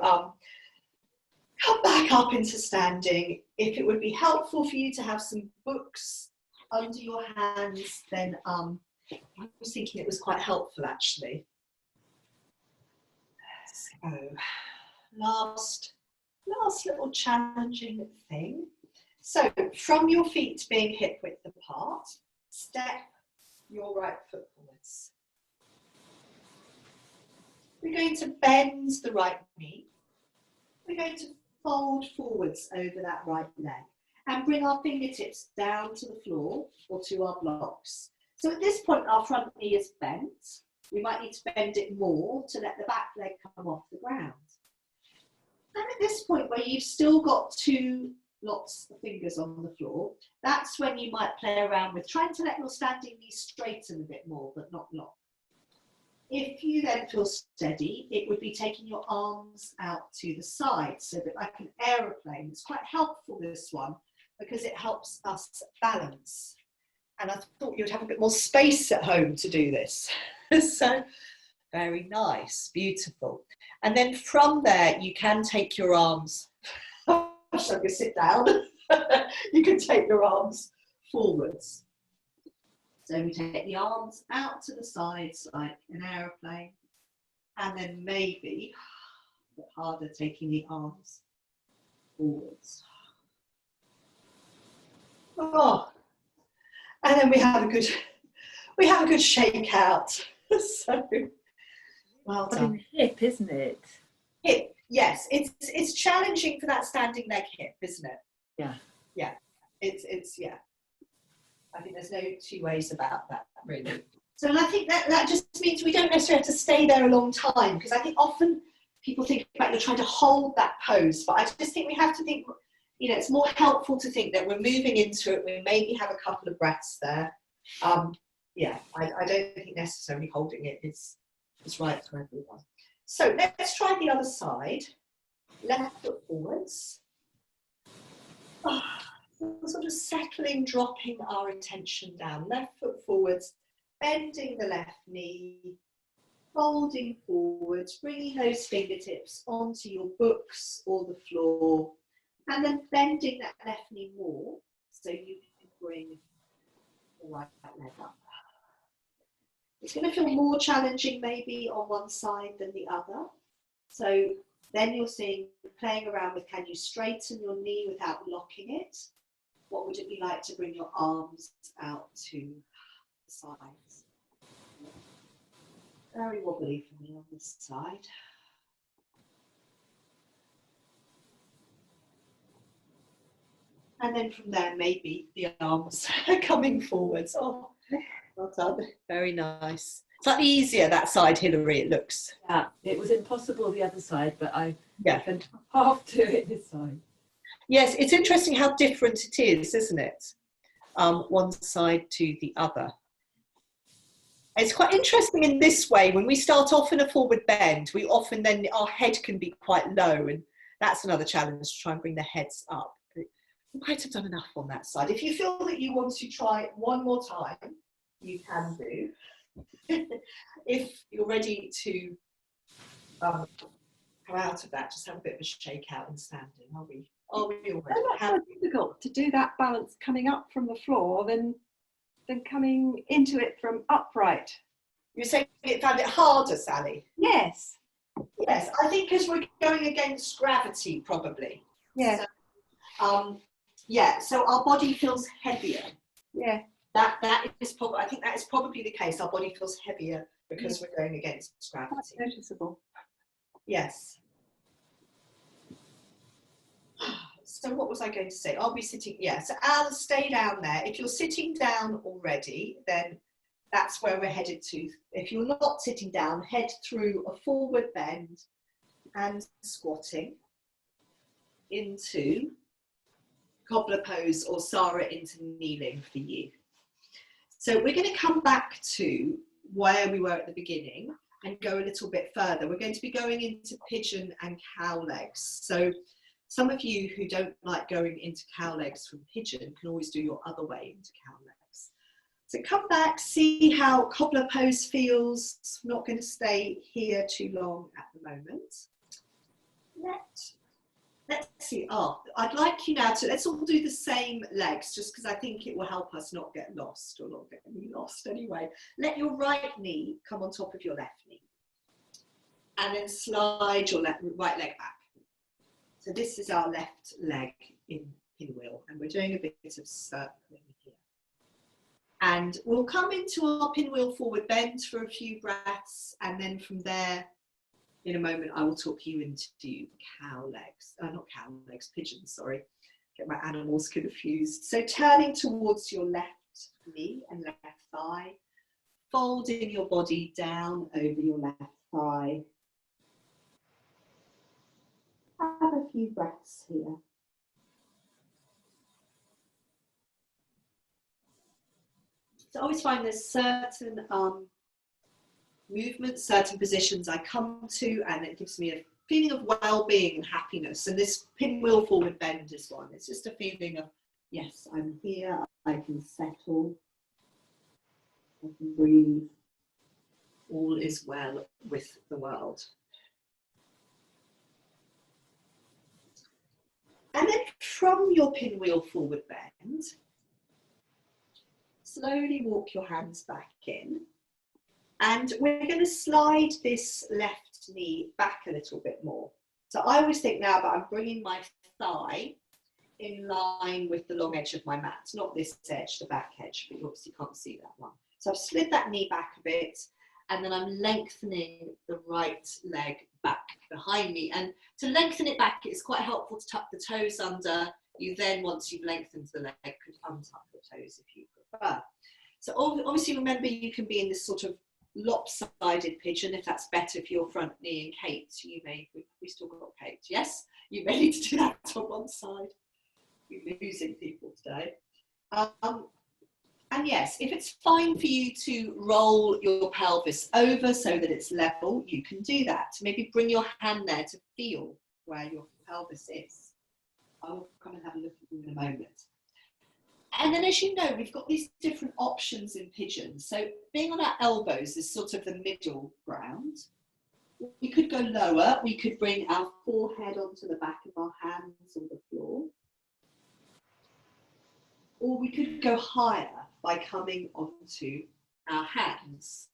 come back up into standing. If it would be helpful for you to have some books under your hands, then I was thinking it was quite helpful actually. So last little challenging thing. So from your feet being hip width apart, step your right foot forwards. We're going to bend the right knee. We're going to fold forwards over that right leg and bring our fingertips down to the floor or to our blocks. So at this point, our front knee is bent. We might need to bend it more to let the back leg come off the ground. And at this point where you've still got lots of fingers on the floor, that's when you might play around with trying to let your standing knee straighten a bit more, but not lock. If you then feel steady, it would be taking your arms out to the side, so that like an aeroplane. It's quite helpful, this one, because it helps us balance. And I thought you'd have a bit more space at home to do this. So, very nice, beautiful. And then from there, you can take your arms, I'm going to sit down. You can take your arms forwards. So we take the arms out to the sides like an aeroplane, and then maybe a bit harder taking the arms forwards. Oh, and then we have a good shake out. So well done. Hip, isn't it? Hip, yes. It's challenging for that standing leg hip, isn't it? Yeah. Yeah. It's yeah. I think there's no two ways about that, really. So I think that just means we don't necessarily have to stay there a long time, because I think often people think about you're trying to hold that pose, but I just think we have to think, you know, it's more helpful to think that we're moving into it. We maybe have a couple of breaths there. Yeah, I don't think necessarily holding it is right for everyone. So let's try the other side. Left foot forwards. Oh. Sort of settling, dropping our attention down. Left foot forwards, bending the left knee, folding forwards, bringing those fingertips onto your books or the floor, and then bending that left knee more so you can bring the right leg up. It's going to feel more challenging maybe on one side than the other. So then you're seeing, playing around with, can you straighten your knee without locking it? What would it be like to bring your arms out to the sides? Very wobbly for me on this side. And then from there, maybe the arms coming forwards. Oh, well done. Very nice. Slightly easier that side, Hilary, it looks. Yeah, it was impossible the other side, but I can half do it this side. Yes, it's interesting how different it is, isn't it? One side to the other. It's quite interesting in this way. When we start off in a forward bend, we often then, our head can be quite low, and that's another challenge, to try and bring the heads up. You might have done enough on that side. If you feel that you want to try one more time, you can do. If you're ready to come out of that, just have a bit of a shake out and standing. Are we all ready? It's so difficult to do that balance coming up from the floor than coming into it from upright. You say you found it harder, Sally? Yes. Yes, I think because we're going against gravity, probably. Yeah. So, yeah, so our body feels heavier. Yeah. That is probably, I think that is probably the case. Our body feels heavier because we're going against gravity. That's noticeable. Yes. So what was I going to say? Are we sitting? Yeah, so Al, stay down there. If you're sitting down already, then that's where we're headed to. If you're not sitting down, head through a forward bend and squatting into cobbler pose, or Sarah into kneeling for you. So we're going to come back to where we were at the beginning and go a little bit further. We're going to be going into pigeon and cow legs. So some of you who don't like going into cow legs from pigeon can always do your other way into cow legs. So come back, see how cobbler pose feels. I'm not going to stay here too long at the moment. Let's see. Oh, I'd like you now to, let's all do the same legs, just because I think it will help us not get lost, or not get me lost anyway. Let your right knee come on top of your left knee. And then slide your right leg back. So this is our left leg in pinwheel, and we're doing a bit of circling here. And we'll come into our pinwheel forward bend for a few breaths, and then from there, in a moment, I will talk you into cow legs. Not cow legs, pigeons, sorry. Get my animals confused. So turning towards your left knee and left thigh, folding your body down over your left thigh. Have a few breaths here. So I always find there's certain movements, certain positions I come to, and it gives me a feeling of well-being and happiness. And this pinwheel forward bend is one. It's just a feeling of, yes, I'm here, I can settle, I can breathe. All is well with the world. And then from your pinwheel forward bend, slowly walk your hands back in. And we're going to slide this left knee back a little bit more. So I always think now that I'm bringing my thigh in line with the long edge of my mat, not this edge, the back edge, but you obviously can't see that one. So I've slid that knee back a bit, and then I'm lengthening the right leg back behind me. And to lengthen it back, it's quite helpful to tuck the toes under. You then, once you've lengthened the leg, could untuck the toes if you prefer. So obviously remember, you can be in this sort of lopsided pigeon if that's better for your front knee. And Kate, you may, we still got Kate, yes? You may need to do that on one side. We're losing people today. And yes, if it's fine for you to roll your pelvis over so that it's level, you can do that. Maybe bring your hand there to feel where your pelvis is. I will come and have a look at you in a moment. And then, as you know, we've got these different options in pigeon. So being on our elbows is sort of the middle ground. We could go lower. We could bring our forehead onto the back of our hands or the floor. Or we could go higher by coming onto our hands.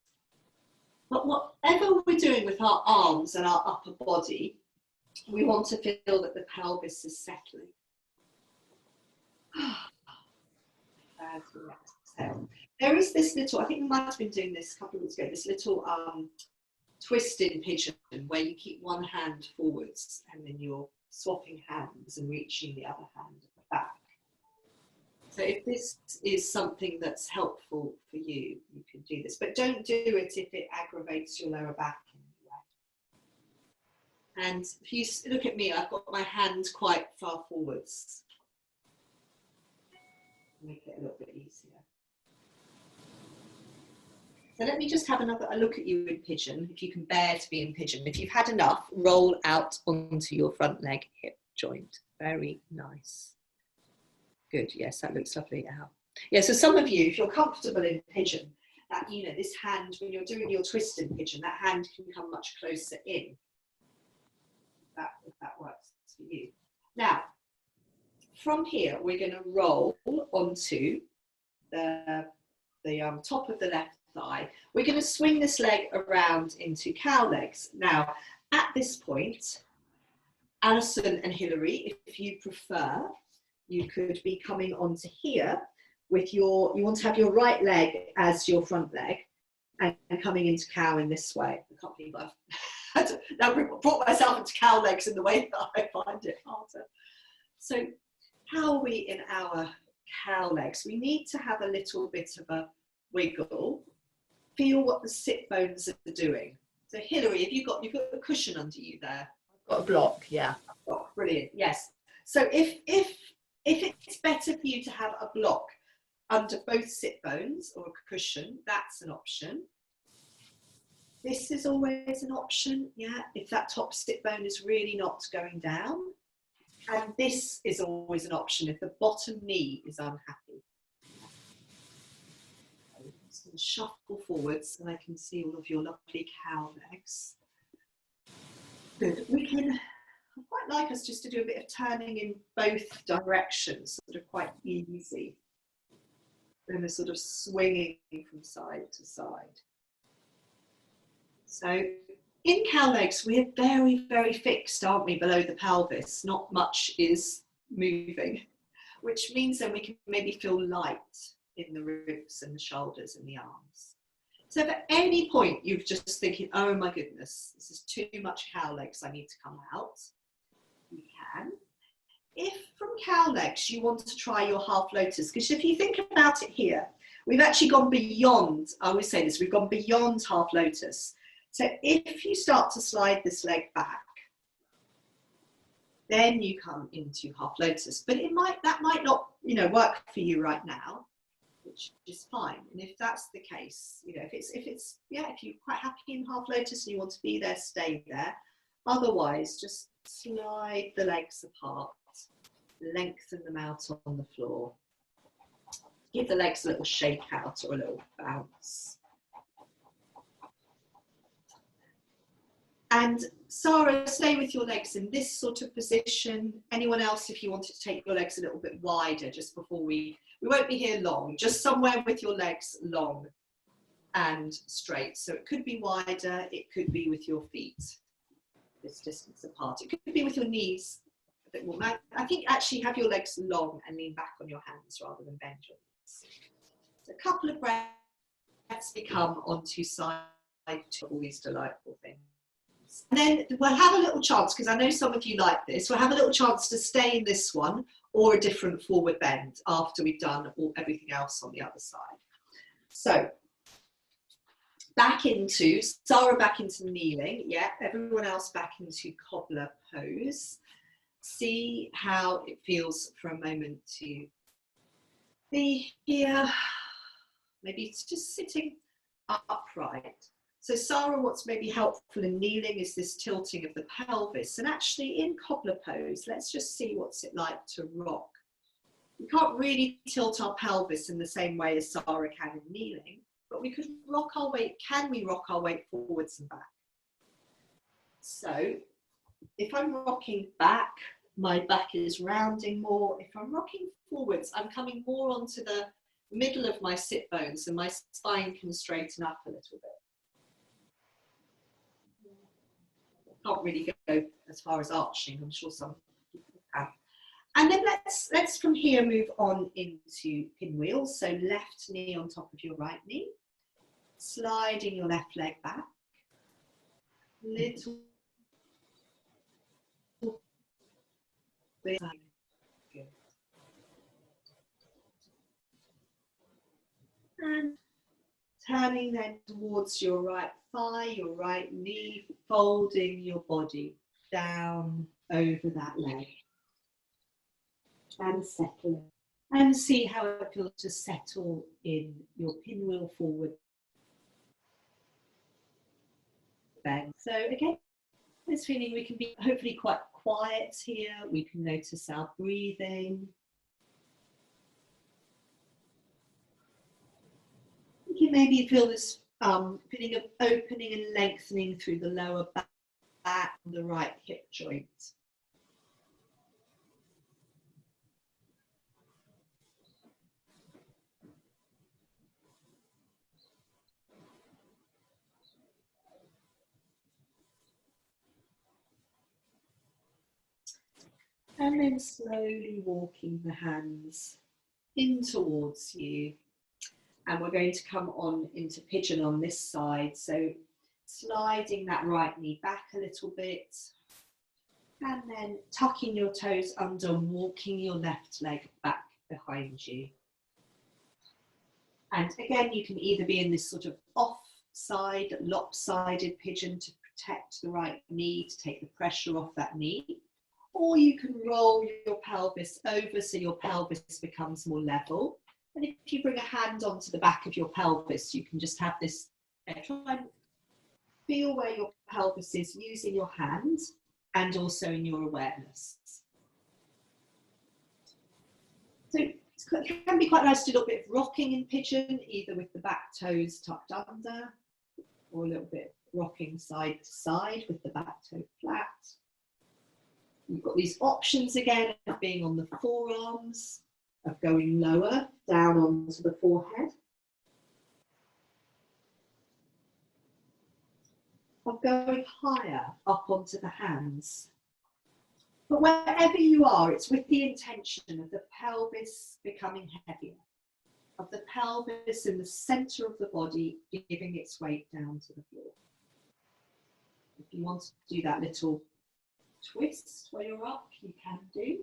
But whatever we're doing with our arms and our upper body, we want to feel that the pelvis is settling. There is this little, I think we might have been doing this a couple of weeks ago, this little twist in pigeon where you keep one hand forwards and then you're swapping hands and reaching the other hand back. So if this is something that's helpful for you, you can do this, but don't do it if it aggravates your lower back in any way. And if you look at me, I've got my hand quite far forwards. Make it a little bit easier. So let me just have a look at you in pigeon, if you can bear to be in pigeon. If you've had enough, roll out onto your front leg hip joint. Very nice. Good. Yes, that looks lovely now. Yeah, so some of you, if you're comfortable in pigeon, that, you know, this hand, when you're doing your twist in pigeon, that hand can come much closer in. If that works for you. Now, from here, we're going to roll onto the top of the left thigh. We're going to swing this leg around into cow legs. Now, at this point, Alison and Hilary, if you prefer, you could be coming onto here with you want to have your right leg as your front leg and coming into cow in this way. I can't believe I've now brought myself into cow legs in the way that I find it harder. So how are we in our cow legs? We need to have a little bit of a wiggle. Feel what the sit bones are doing. So Hilary, you've got a cushion under you there. I've got a block, yeah. Oh, brilliant, yes. So if it's better for you to have a block under both sit bones or a cushion, that's an option. This is always an option, yeah, if that top sit bone is really not going down. And this is always an option if the bottom knee is unhappy. I'm just going to shuffle forwards and I can see all of your lovely cow legs. Good. I'd quite like us just to do a bit of turning in both directions, sort of quite easy. And a sort of swinging from side to side. So in cow legs, we're very, very fixed, aren't we, below the pelvis? Not much is moving, which means then we can maybe feel light in the ribs and the shoulders and the arms. So if at any point you're just thinking, oh my goodness, this is too much cow legs, I need to come out, you can. If from cow legs you want to try your half lotus, because if you think about it here, we've actually gone beyond, I always say this, we've gone beyond half lotus. So if you start to slide this leg back, then you come into half lotus. But that might not, you know, work for you right now, which is fine. And if that's the case, you know, if you're quite happy in half lotus and you want to be there, stay there. Otherwise, just slide the legs apart, lengthen them out on the floor. Give the legs a little shake out or a little bounce. And Sarah, stay with your legs in this sort of position. Anyone else, if you wanted to take your legs a little bit wider just before we won't be here long, just somewhere with your legs long and straight. So it could be wider, it could be with your feet this distance apart. It could be with your knees a bit more. I think actually have your legs long and lean back on your hands rather than bend your knees. So a couple of breaths, we come onto side to all these delightful things. And then we'll have a little chance, because I know some of you like this, we'll have a little chance to stay in this one or a different forward bend after we've done everything else on the other side. So Sarah back into kneeling, yeah, everyone else back into cobbler pose. See how it feels for a moment to be here. Maybe it's just sitting upright. So Sarah, what's maybe helpful in kneeling is this tilting of the pelvis. And actually in cobbler pose, let's just see what's it like to rock. We can't really tilt our pelvis in the same way as Sarah can in kneeling, but we could rock our weight. Can we rock our weight forwards and back? So if I'm rocking back, my back is rounding more. If I'm rocking forwards, I'm coming more onto the middle of my sit bones and my spine can straighten up a little bit. Can't really go as far as arching, I'm sure some people have. And then let's from here move on into pinwheel. So left knee on top of your right knee, sliding your left leg back, little bit. Good. And turning then towards your right thigh, your right knee, folding your body down over that leg. And settle. And see how it feels to settle in your pinwheel forward bend. So again, this feeling we can be hopefully quite quiet here. We can notice our breathing. maybe feel this feeling of opening and lengthening through the lower back and the right hip joint. And then slowly walking the hands in towards you. And we're going to come on into pigeon on this side. So sliding that right knee back a little bit. And then tucking your toes under and walking your left leg back behind you. And again, you can either be in this sort of offside, lopsided pigeon to protect the right knee, to take the pressure off that knee. Or you can roll your pelvis over so your pelvis becomes more level. And if you bring a hand onto the back of your pelvis, you can just have this, try and feel where your pelvis is using your hands and also in your awareness. So it can be quite nice to do a little bit of rocking in pigeon, either with the back toes tucked under, or a little bit rocking side to side with the back toe flat. You've got these options again of being on the forearms, of going lower, down onto the forehead, of going higher, up onto the hands. But wherever you are, it's with the intention of the pelvis becoming heavier, of the pelvis in the centre of the body giving its weight down to the floor. If you want to do that little twist where you're up, you can do.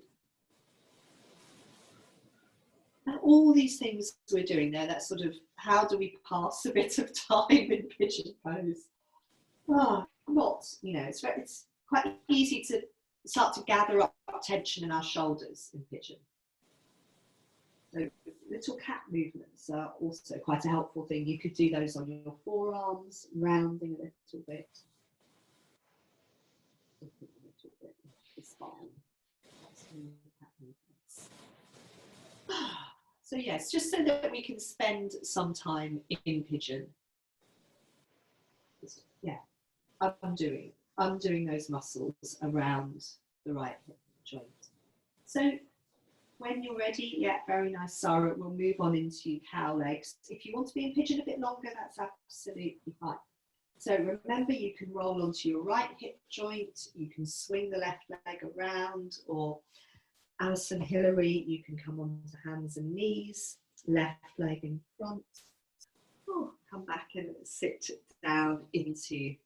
And all these things we're doing there, that's sort of how do we pass a bit of time in pigeon pose. Not, you know, it's quite easy to start to gather up tension in our shoulders in pigeon. So little cat movements are also quite a helpful thing. You could do those on your forearms, rounding a little bit. The spine. So yes, just so that we can spend some time in pigeon. Yeah, undoing those muscles around the right hip joint. So when you're ready, yeah, very nice, Sarah. We'll move on into cow legs. If you want to be in pigeon a bit longer, that's absolutely fine. So remember, you can roll onto your right hip joint, you can swing the left leg around, or Alison Hillary, you can come onto hands and knees, left leg in front. Oh, come back and sit down into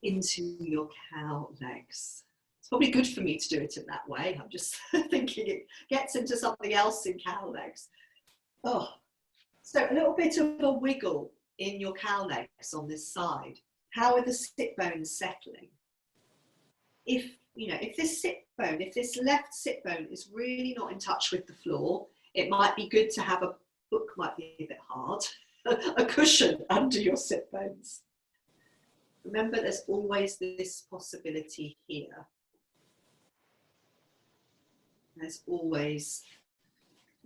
your cow legs. It's probably good for me to do it in that way. I'm just thinking it gets into something else in cow legs. Oh, so a little bit of a wiggle in your cow legs on this side. How are the sit bones settling? If this left sit bone is really not in touch with the floor, it might be good to have a book, might be a bit hard, a cushion under your sit bones. Remember, there's always this possibility here. There's always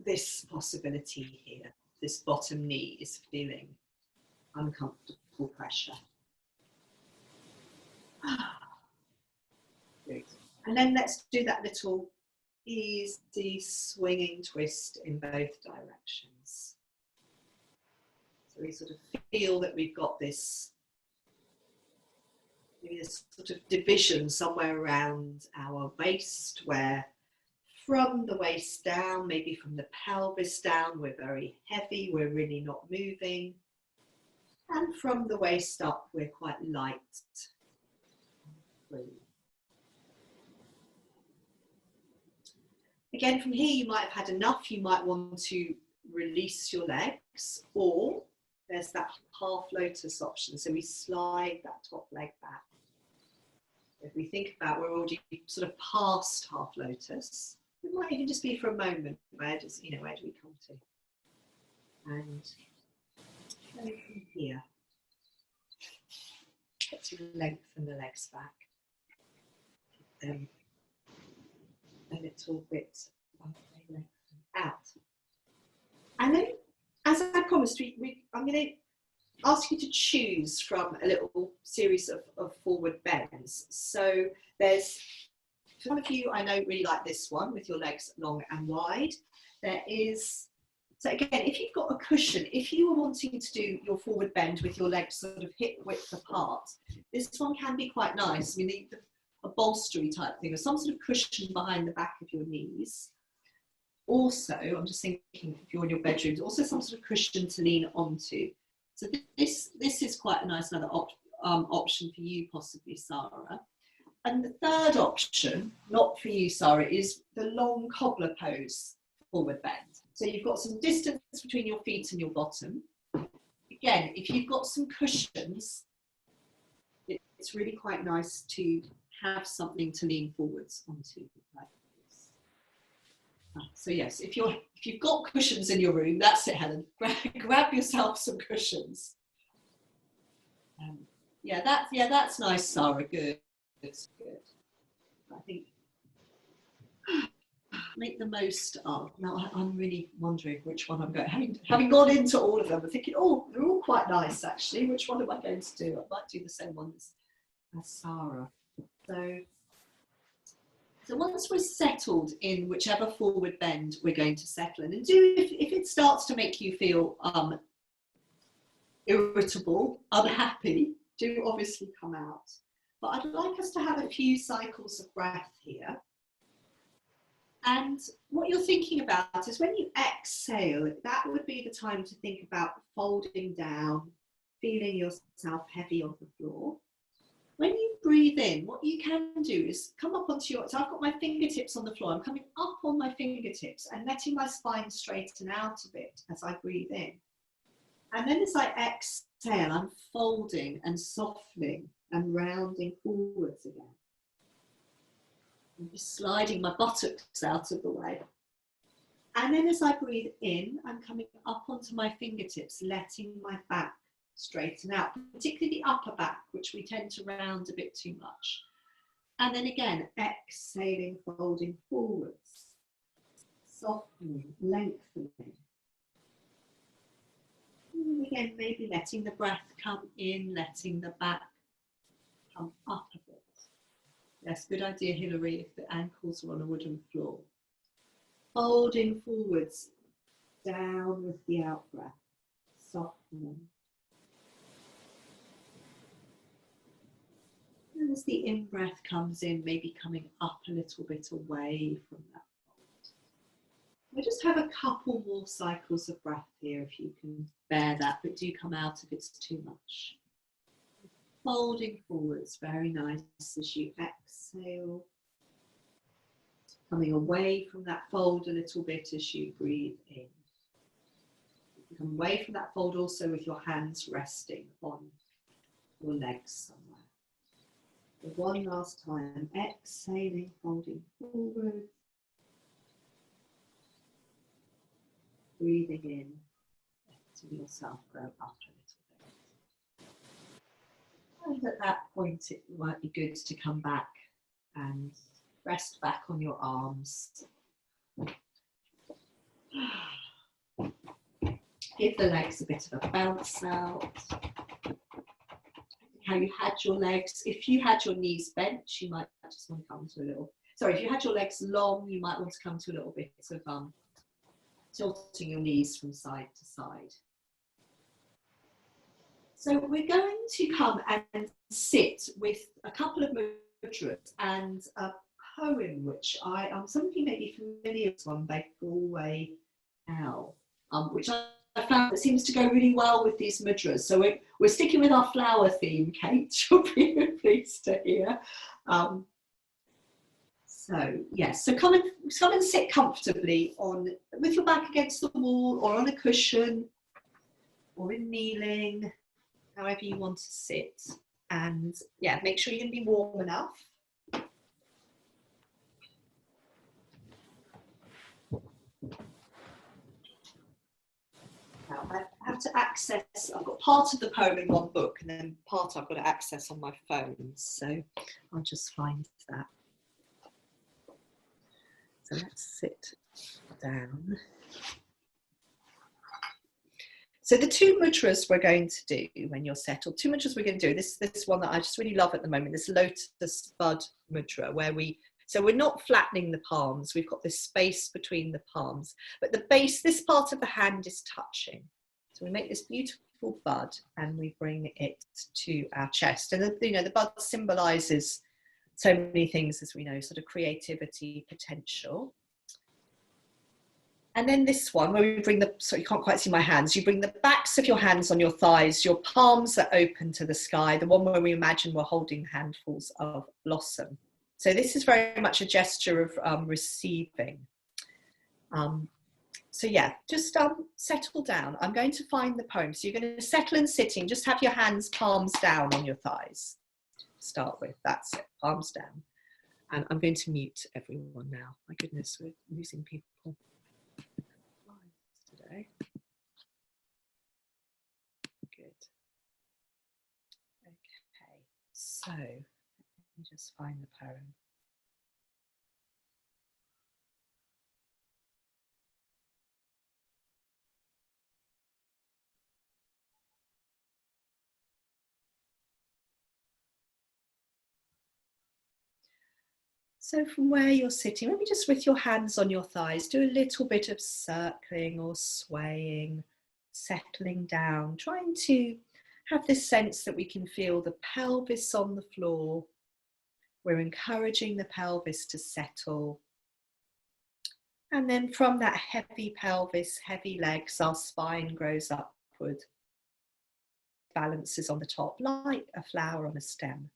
this possibility here. This bottom knee is feeling uncomfortable pressure. Good. And then let's do that little easy swinging twist in both directions. So we sort of feel that we've got this, maybe this sort of division somewhere around our waist, where from the waist down, maybe from the pelvis down, we're very heavy, we're really not moving. And from the waist up, we're quite light. Again, from here, you might have had enough. You might want to release your legs, or there's that half lotus option. So we slide that top leg back. If we think about, we're already sort of past half lotus. It might even just be for a moment. Where do we come to? And go from here. Let's lengthen the legs back. A little bit out. And then as I promised, I'm going to ask you to choose from a little series of forward bends. So there's, for some of you, I know really like this one with your legs long and wide. There is, so again, if you've got a cushion, if you were wanting to do your forward bend with your legs sort of hip width apart, this one can be quite nice. I mean, a bolstery type thing, or some sort of cushion behind the back of your knees. Also, I'm just thinking if you're in your bedrooms, also some sort of cushion to lean onto. So this is quite a nice another option for you, possibly, Sarah. And the third option, not for you, Sarah, is the long cobbler pose forward bend. So you've got some distance between your feet and your bottom. Again, if you've got some cushions, it's really quite nice to have something to lean forwards onto like this. So yes, if you've got cushions in your room, that's it, Helen. Grab yourself some cushions. Yeah, that's nice, Sarah. Good. Good. I think make the most of. Now I'm really wondering which one I'm going. Having gone into all of them, I'm thinking, oh, they're all quite nice actually. Which one am I going to do? I might do the same one as Sarah. So once we're settled in whichever forward bend we're going to settle in, and do if it starts to make you feel irritable, unhappy, do obviously come out. But I'd like us to have a few cycles of breath here. And what you're thinking about is when you exhale, that would be the time to think about folding down, feeling yourself heavy on the floor. When you breathe in, what you can do is come up onto your, so I've got my fingertips on the floor, I'm coming up on my fingertips and letting my spine straighten out a bit as I breathe in. And then as I exhale, I'm folding and softening and rounding forwards again. I'm just sliding my buttocks out of the way. And then as I breathe in, I'm coming up onto my fingertips, letting my back straighten out, particularly the upper back, which we tend to round a bit too much. And then again, exhaling, folding forwards, softening, lengthening. And again, maybe letting the breath come in, letting the back come up a bit. Yes, good idea, Hilary, if the ankles are on a wooden floor. Folding forwards, down with the out breath, softening. And as the in-breath comes in, maybe coming up a little bit away from that fold. We'll just have a couple more cycles of breath here if you can bear that, but do come out if it's too much. Folding forwards, very nice as you exhale. Coming away from that fold a little bit as you breathe in. You come away from that fold also with your hands resting on your legs somewhere. One last time, exhaling, folding forward. Breathing in, letting yourself go up a little bit. And at that point, it might be good to come back and rest back on your arms. Give the legs a bit of a bounce out. How you had your legs. If you had your knees bent, you might just want to come to a little, sorry, if you had your legs long, you might want to come to a little bit of tilting your knees from side to side. So we're going to come and sit with a couple of mudras and a poem which some of you may be familiar with, one by Galway Owl, which I found that seems to go really well with these mudras. So we're sticking with our flower theme, Kate, you'll be pleased to hear. So yes, so come and sit comfortably with your back against the wall or on a cushion or in kneeling, however you want to sit. And yeah, make sure you're going to be warm enough. Now I have to access, I've got part of the poem in one book and then part I've got to access on my phone. So I'll just find that. So let's sit down. So the two mudras we're going to do when you're settled, two mudras we're going to do, this one that I just really love at the moment, this lotus bud mudra, where so we're not flattening the palms, we've got this space between the palms, but the base, this part of the hand is touching. So we make this beautiful bud and we bring it to our chest. And the bud symbolises so many things, as we know, sort of creativity, potential. And then this one, where we bring so you can't quite see my hands, you bring the backs of your hands on your thighs, your palms are open to the sky, the one where we imagine we're holding handfuls of blossom. So this is very much a gesture of receiving. So yeah, just settle down. I'm going to find the poem. So you're going to settle in sitting, just have your hands palms down on your thighs to start with. That's it, palms down. And I'm going to mute everyone now. My goodness, we're losing people today. Good. Okay, so let me just find the poem. So from where you're sitting, maybe just with your hands on your thighs, do a little bit of circling or swaying, settling down, trying to have this sense that we can feel the pelvis on the floor. We're encouraging the pelvis to settle. And then from that heavy pelvis, heavy legs, our spine grows upward. Balances on the top like a flower on a stem.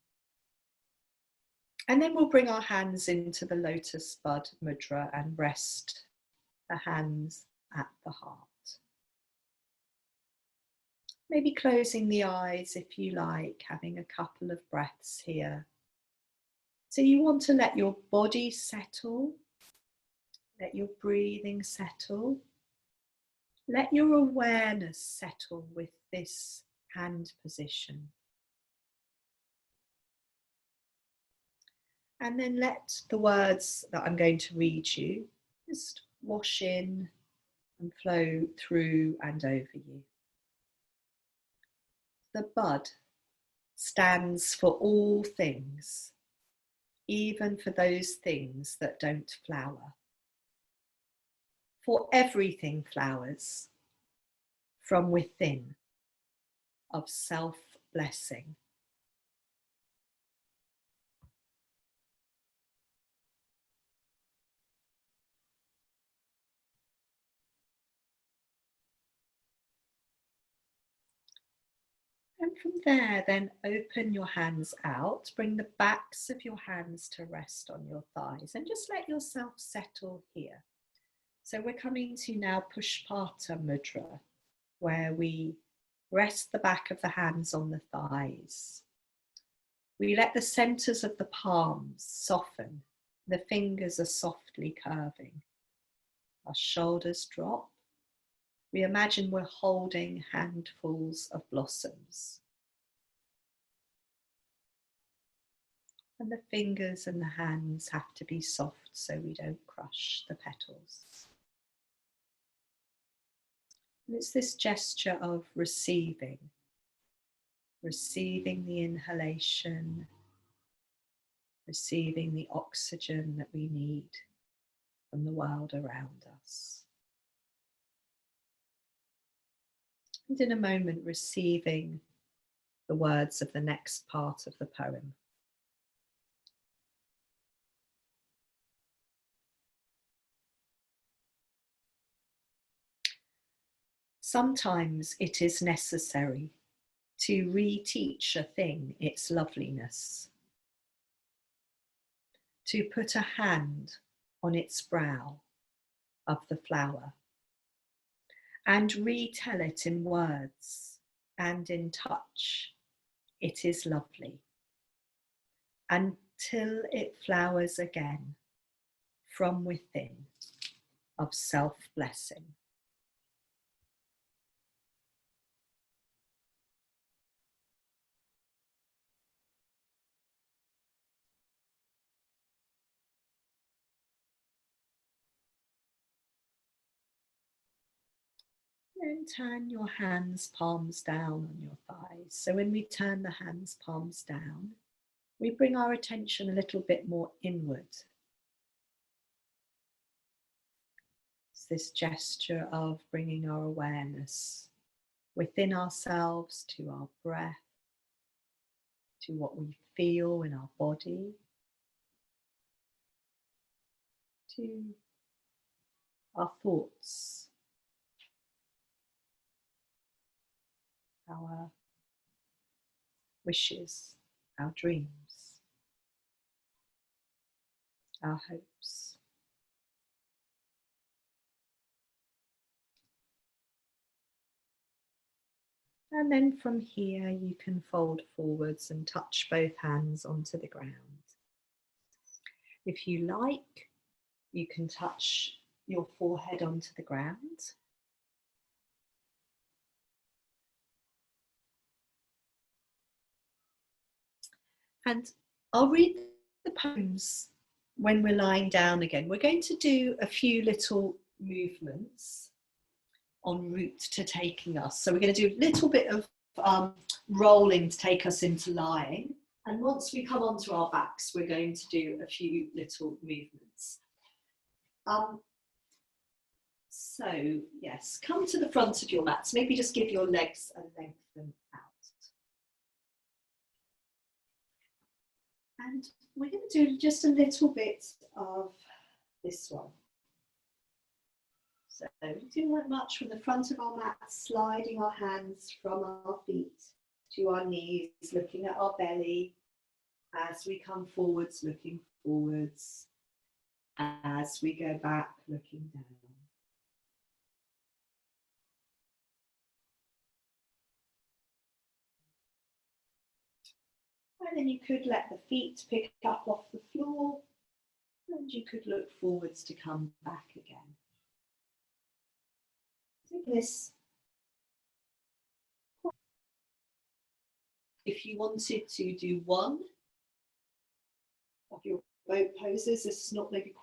And then we'll bring our hands into the lotus bud mudra and rest the hands at the heart. Maybe closing the eyes if you like, having a couple of breaths here. So you want to let your body settle, let your breathing settle, let your awareness settle with this hand position. And then let the words that I'm going to read you just wash in and flow through and over you. The bud stands for all things, even for those things that don't flower. For everything flowers from within of self-blessing. And from there, then open your hands out, bring the backs of your hands to rest on your thighs and just let yourself settle here. So we're coming to now Pushpata Mudra, where we rest the back of the hands on the thighs. We let the centers of the palms soften. The fingers are softly curving. Our shoulders drop. We imagine we're holding handfuls of blossoms. And the fingers and the hands have to be soft so we don't crush the petals. And it's this gesture of receiving the inhalation, receiving the oxygen that we need from the world around us. And in a moment, receiving the words of the next part of the poem. Sometimes it is necessary to reteach a thing its loveliness, to put a hand on its brow of the flower and retell it in words and in touch. It is lovely until it flowers again from within of self-blessing. And turn your hands, palms down on your thighs. So when we turn the hands, palms down, we bring our attention a little bit more inward. It's this gesture of bringing our awareness within ourselves, to our breath, to what we feel in our body, to our thoughts, our wishes, our dreams, our hopes. And then from here you can fold forwards and touch both hands onto the ground. If you like, you can touch your forehead onto the ground. And I'll read the poems when we're lying down again. We're going to do a few little movements en route to taking us. So we're going to do a little bit of rolling to take us into lying. And once we come onto our backs, we're going to do a few little movements. So yes, come to the front of your mats. Maybe just give your legs a lengthen out. And we're going to do just a little bit of this one. So do that much from the front of our mat, sliding our hands from our feet to our knees, looking at our belly as we come forwards, looking forwards, as we go back, looking down. And then you could let the feet pick up off the floor, and you could look forwards to come back again. This. If you wanted to do one of your boat poses, this is not maybe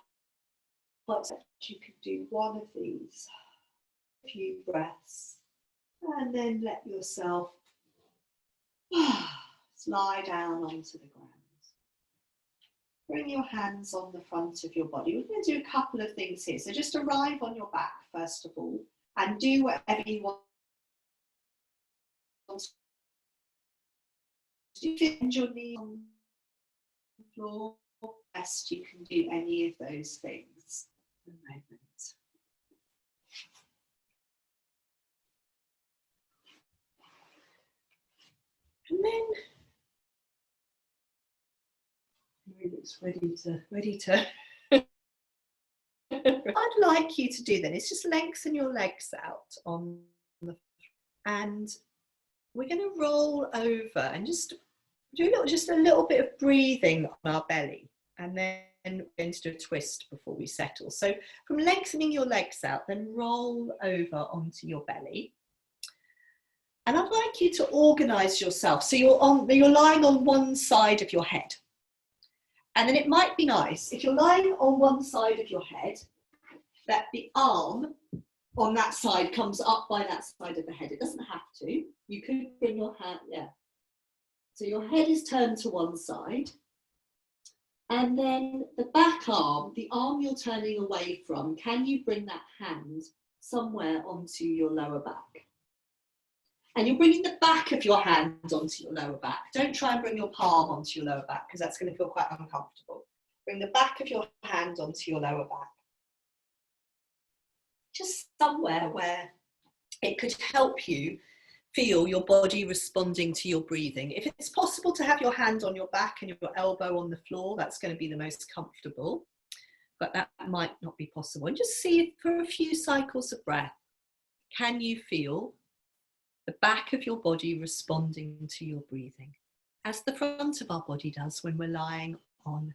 quite such, you could do one of these. A few breaths, and then let yourself slide down onto the ground. Bring your hands on the front of your body. We're going to do a couple of things here. So just arrive on your back first of all, and do whatever you want. You bend your knee on the floor. Best you can do any of those things at the moment. And then he looks ready to. I'd like you to do then is just lengthen your legs out on the, and we're going to roll over and just do just a little bit of breathing on our belly, and then we're going to do a twist before we settle. So from lengthening your legs out, then roll over onto your belly. And I'd like you to organise yourself. So you're lying on one side of your head. And then it might be nice, if you're lying on one side of your head, that the arm on that side comes up by that side of the head. It doesn't have to. You could bring your hand, yeah. So your head is turned to one side. And then the back arm, the arm you're turning away from, can you bring that hand somewhere onto your lower back? And you're bringing the back of your hand onto your lower back. Don't try and bring your palm onto your lower back because that's going to feel quite uncomfortable. Bring the back of your hand onto your lower back. Just somewhere where it could help you feel your body responding to your breathing. If it's possible to have your hand on your back and your elbow on the floor, that's going to be the most comfortable, but that might not be possible. And just see if for a few cycles of breath, can you feel the back of your body responding to your breathing, as the front of our body does when we're lying on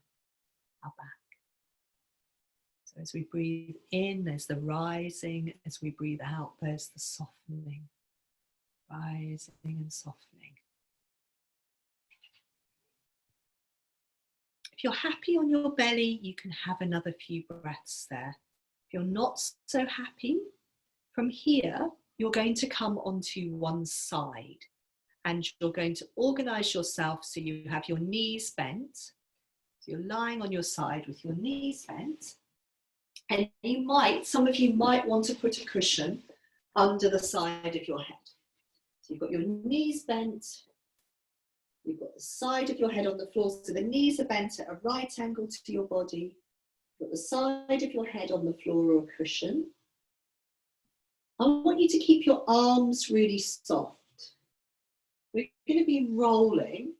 our back. So as we breathe in, there's the rising. As we breathe out, there's the softening. Rising and softening. If you're happy on your belly, you can have another few breaths there. If you're not so happy, from here, you're going to come onto one side and you're going to organise yourself so you have your knees bent. So you're lying on your side with your knees bent. And you might, some of you might want to put a cushion under the side of your head. So you've got your knees bent, you've got the side of your head on the floor, so the knees are bent at a right angle to your body. You've got the side of your head on the floor or a cushion. I want you to keep your arms really soft. We're going to be rolling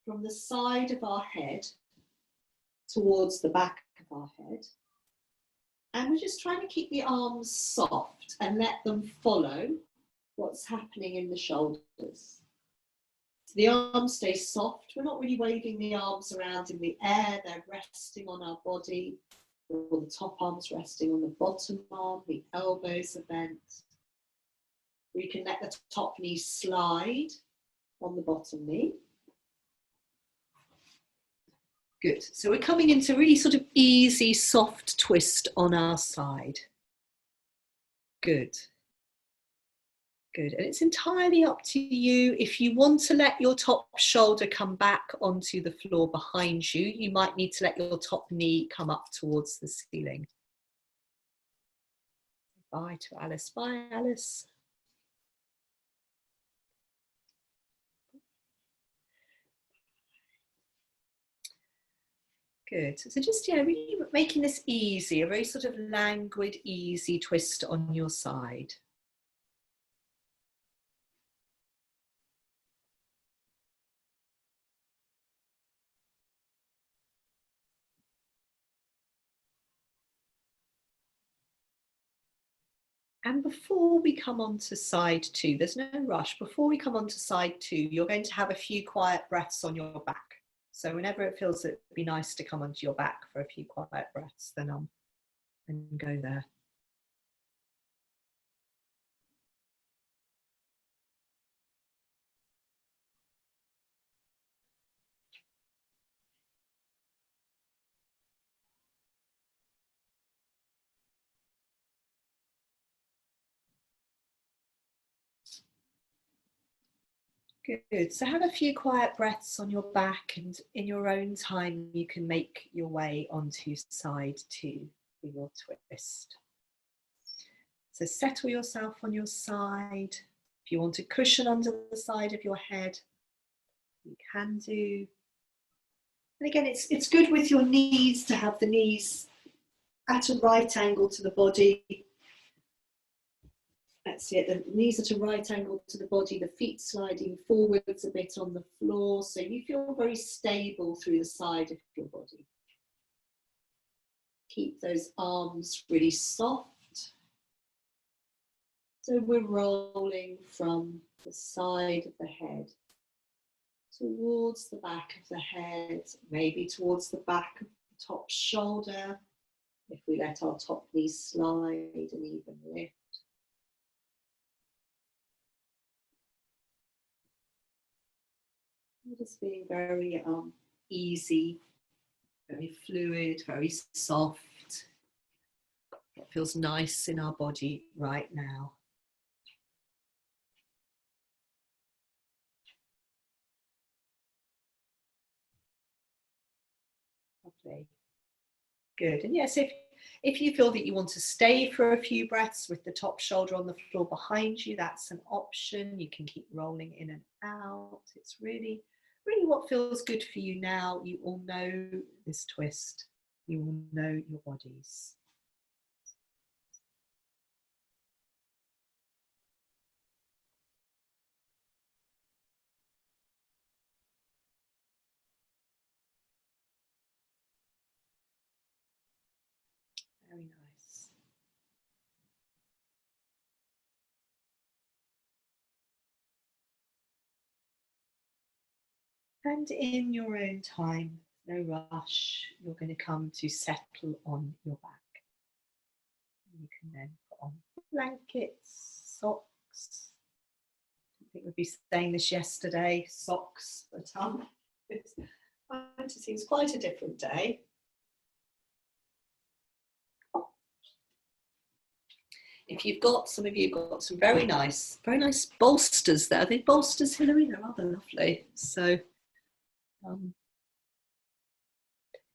from the side of our head towards the back of our head. And we're just trying to keep the arms soft and let them follow what's happening in the shoulders. So the arms stay soft. We're not really waving the arms around in the air. They're resting on our body. Or the top arm's resting on the bottom arm. The elbows are bent. We can let the top knee slide on the bottom knee. Good. So we're coming into really sort of easy, soft twist on our side. Good. Good. And it's entirely up to you. If you want to let your top shoulder come back onto the floor behind you, you might need to let your top knee come up towards the ceiling. Bye to Alice. Bye, Alice. Good. So just, really making this easy, a very sort of languid, easy twist on your side. And before we come on to side two, there's no rush. Before we come on to side two, you're going to have a few quiet breaths on your back. So whenever it feels it'd be nice to come onto your back for a few quiet breaths, then go there. Good. So have a few quiet breaths on your back, and in your own time, you can make your way onto side two for your twist. So settle yourself on your side. If you want a cushion under the side of your head, you can do. And again, it's good with your knees to have the knees at a right angle to the body. That's it, the knees at a right angle to the body, the feet sliding forwards a bit on the floor, so you feel very stable through the side of your body. Keep those arms really soft. So we're rolling from the side of the head towards the back of the head, maybe towards the back of the top shoulder, if we let our top knee slide and even lift. Just being very easy, very fluid, very soft. What feels nice in our body right now. Lovely. Good. And yes, if you feel that you want to stay for a few breaths with the top shoulder on the floor behind you, that's an option. You can keep rolling in and out. It's really what feels good for you now. You all know this twist. You all know your bodies. Very nice. And in your own time, no rush, you're going to come to settle on your back. You can then put on blankets, socks. I think we'd be saying this yesterday, socks, but it seems quite a different day. If you've got, some of you got some very nice bolsters there. Are they bolsters, Hilary? They're rather lovely. So,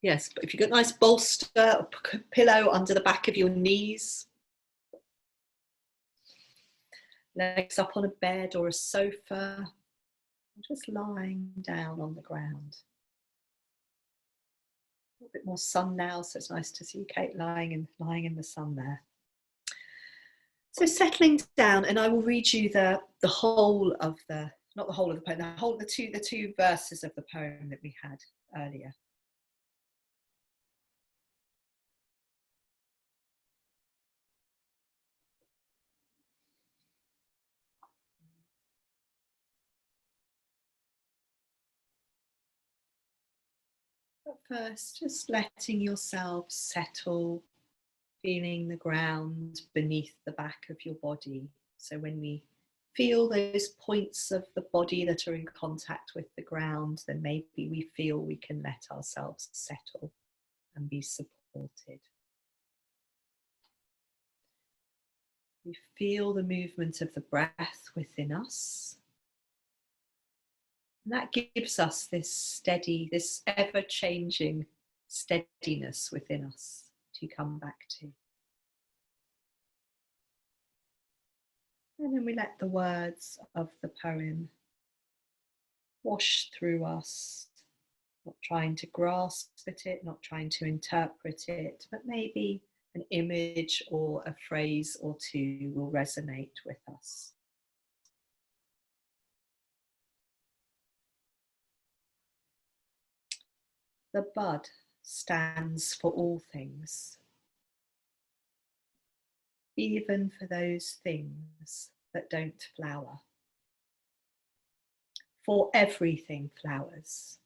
yes, but if you've got a nice bolster or pillow under the back of your knees, legs up on a bed or a sofa, just lying down on the ground. A little bit more sun now, so it's nice to see you, Kate, lying in the sun there. So settling down, and I will read you the whole of the, not the whole of the poem, the two verses of the poem that we had earlier. But first, just letting yourself settle, feeling the ground beneath the back of your body. So when we feel those points of the body that are in contact with the ground, then maybe we feel we can let ourselves settle and be supported. We feel the movement of the breath within us. And that gives us this steady, this ever-changing steadiness within us to come back to. And then we let the words of the poem wash through us, not trying to grasp at it, not trying to interpret it, but maybe an image or a phrase or two will resonate with us. The bud stands for all things, even for those things that don't flower. For everything flowers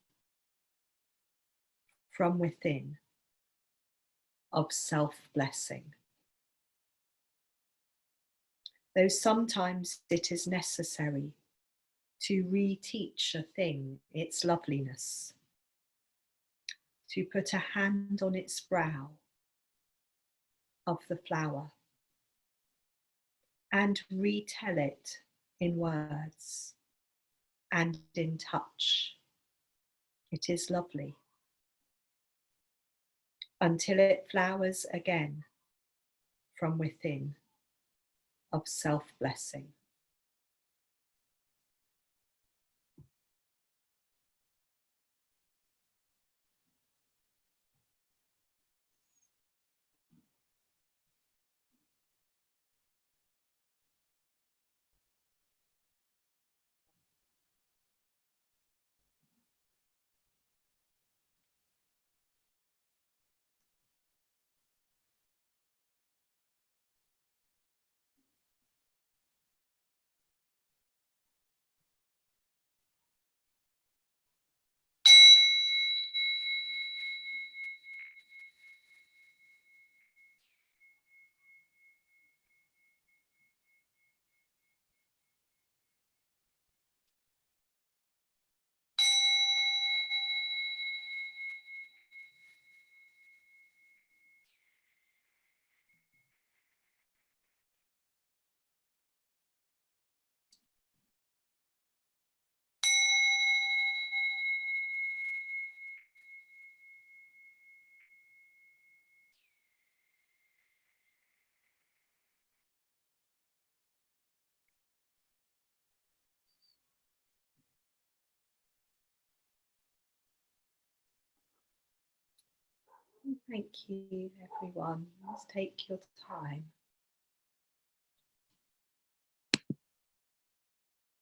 from within of self-blessing. Though sometimes it is necessary to reteach a thing its loveliness, to put a hand on its brow of the flower and retell it in words and in touch. It is lovely until it flowers again from within of self-blessing. Thank you, everyone. Let's take your time.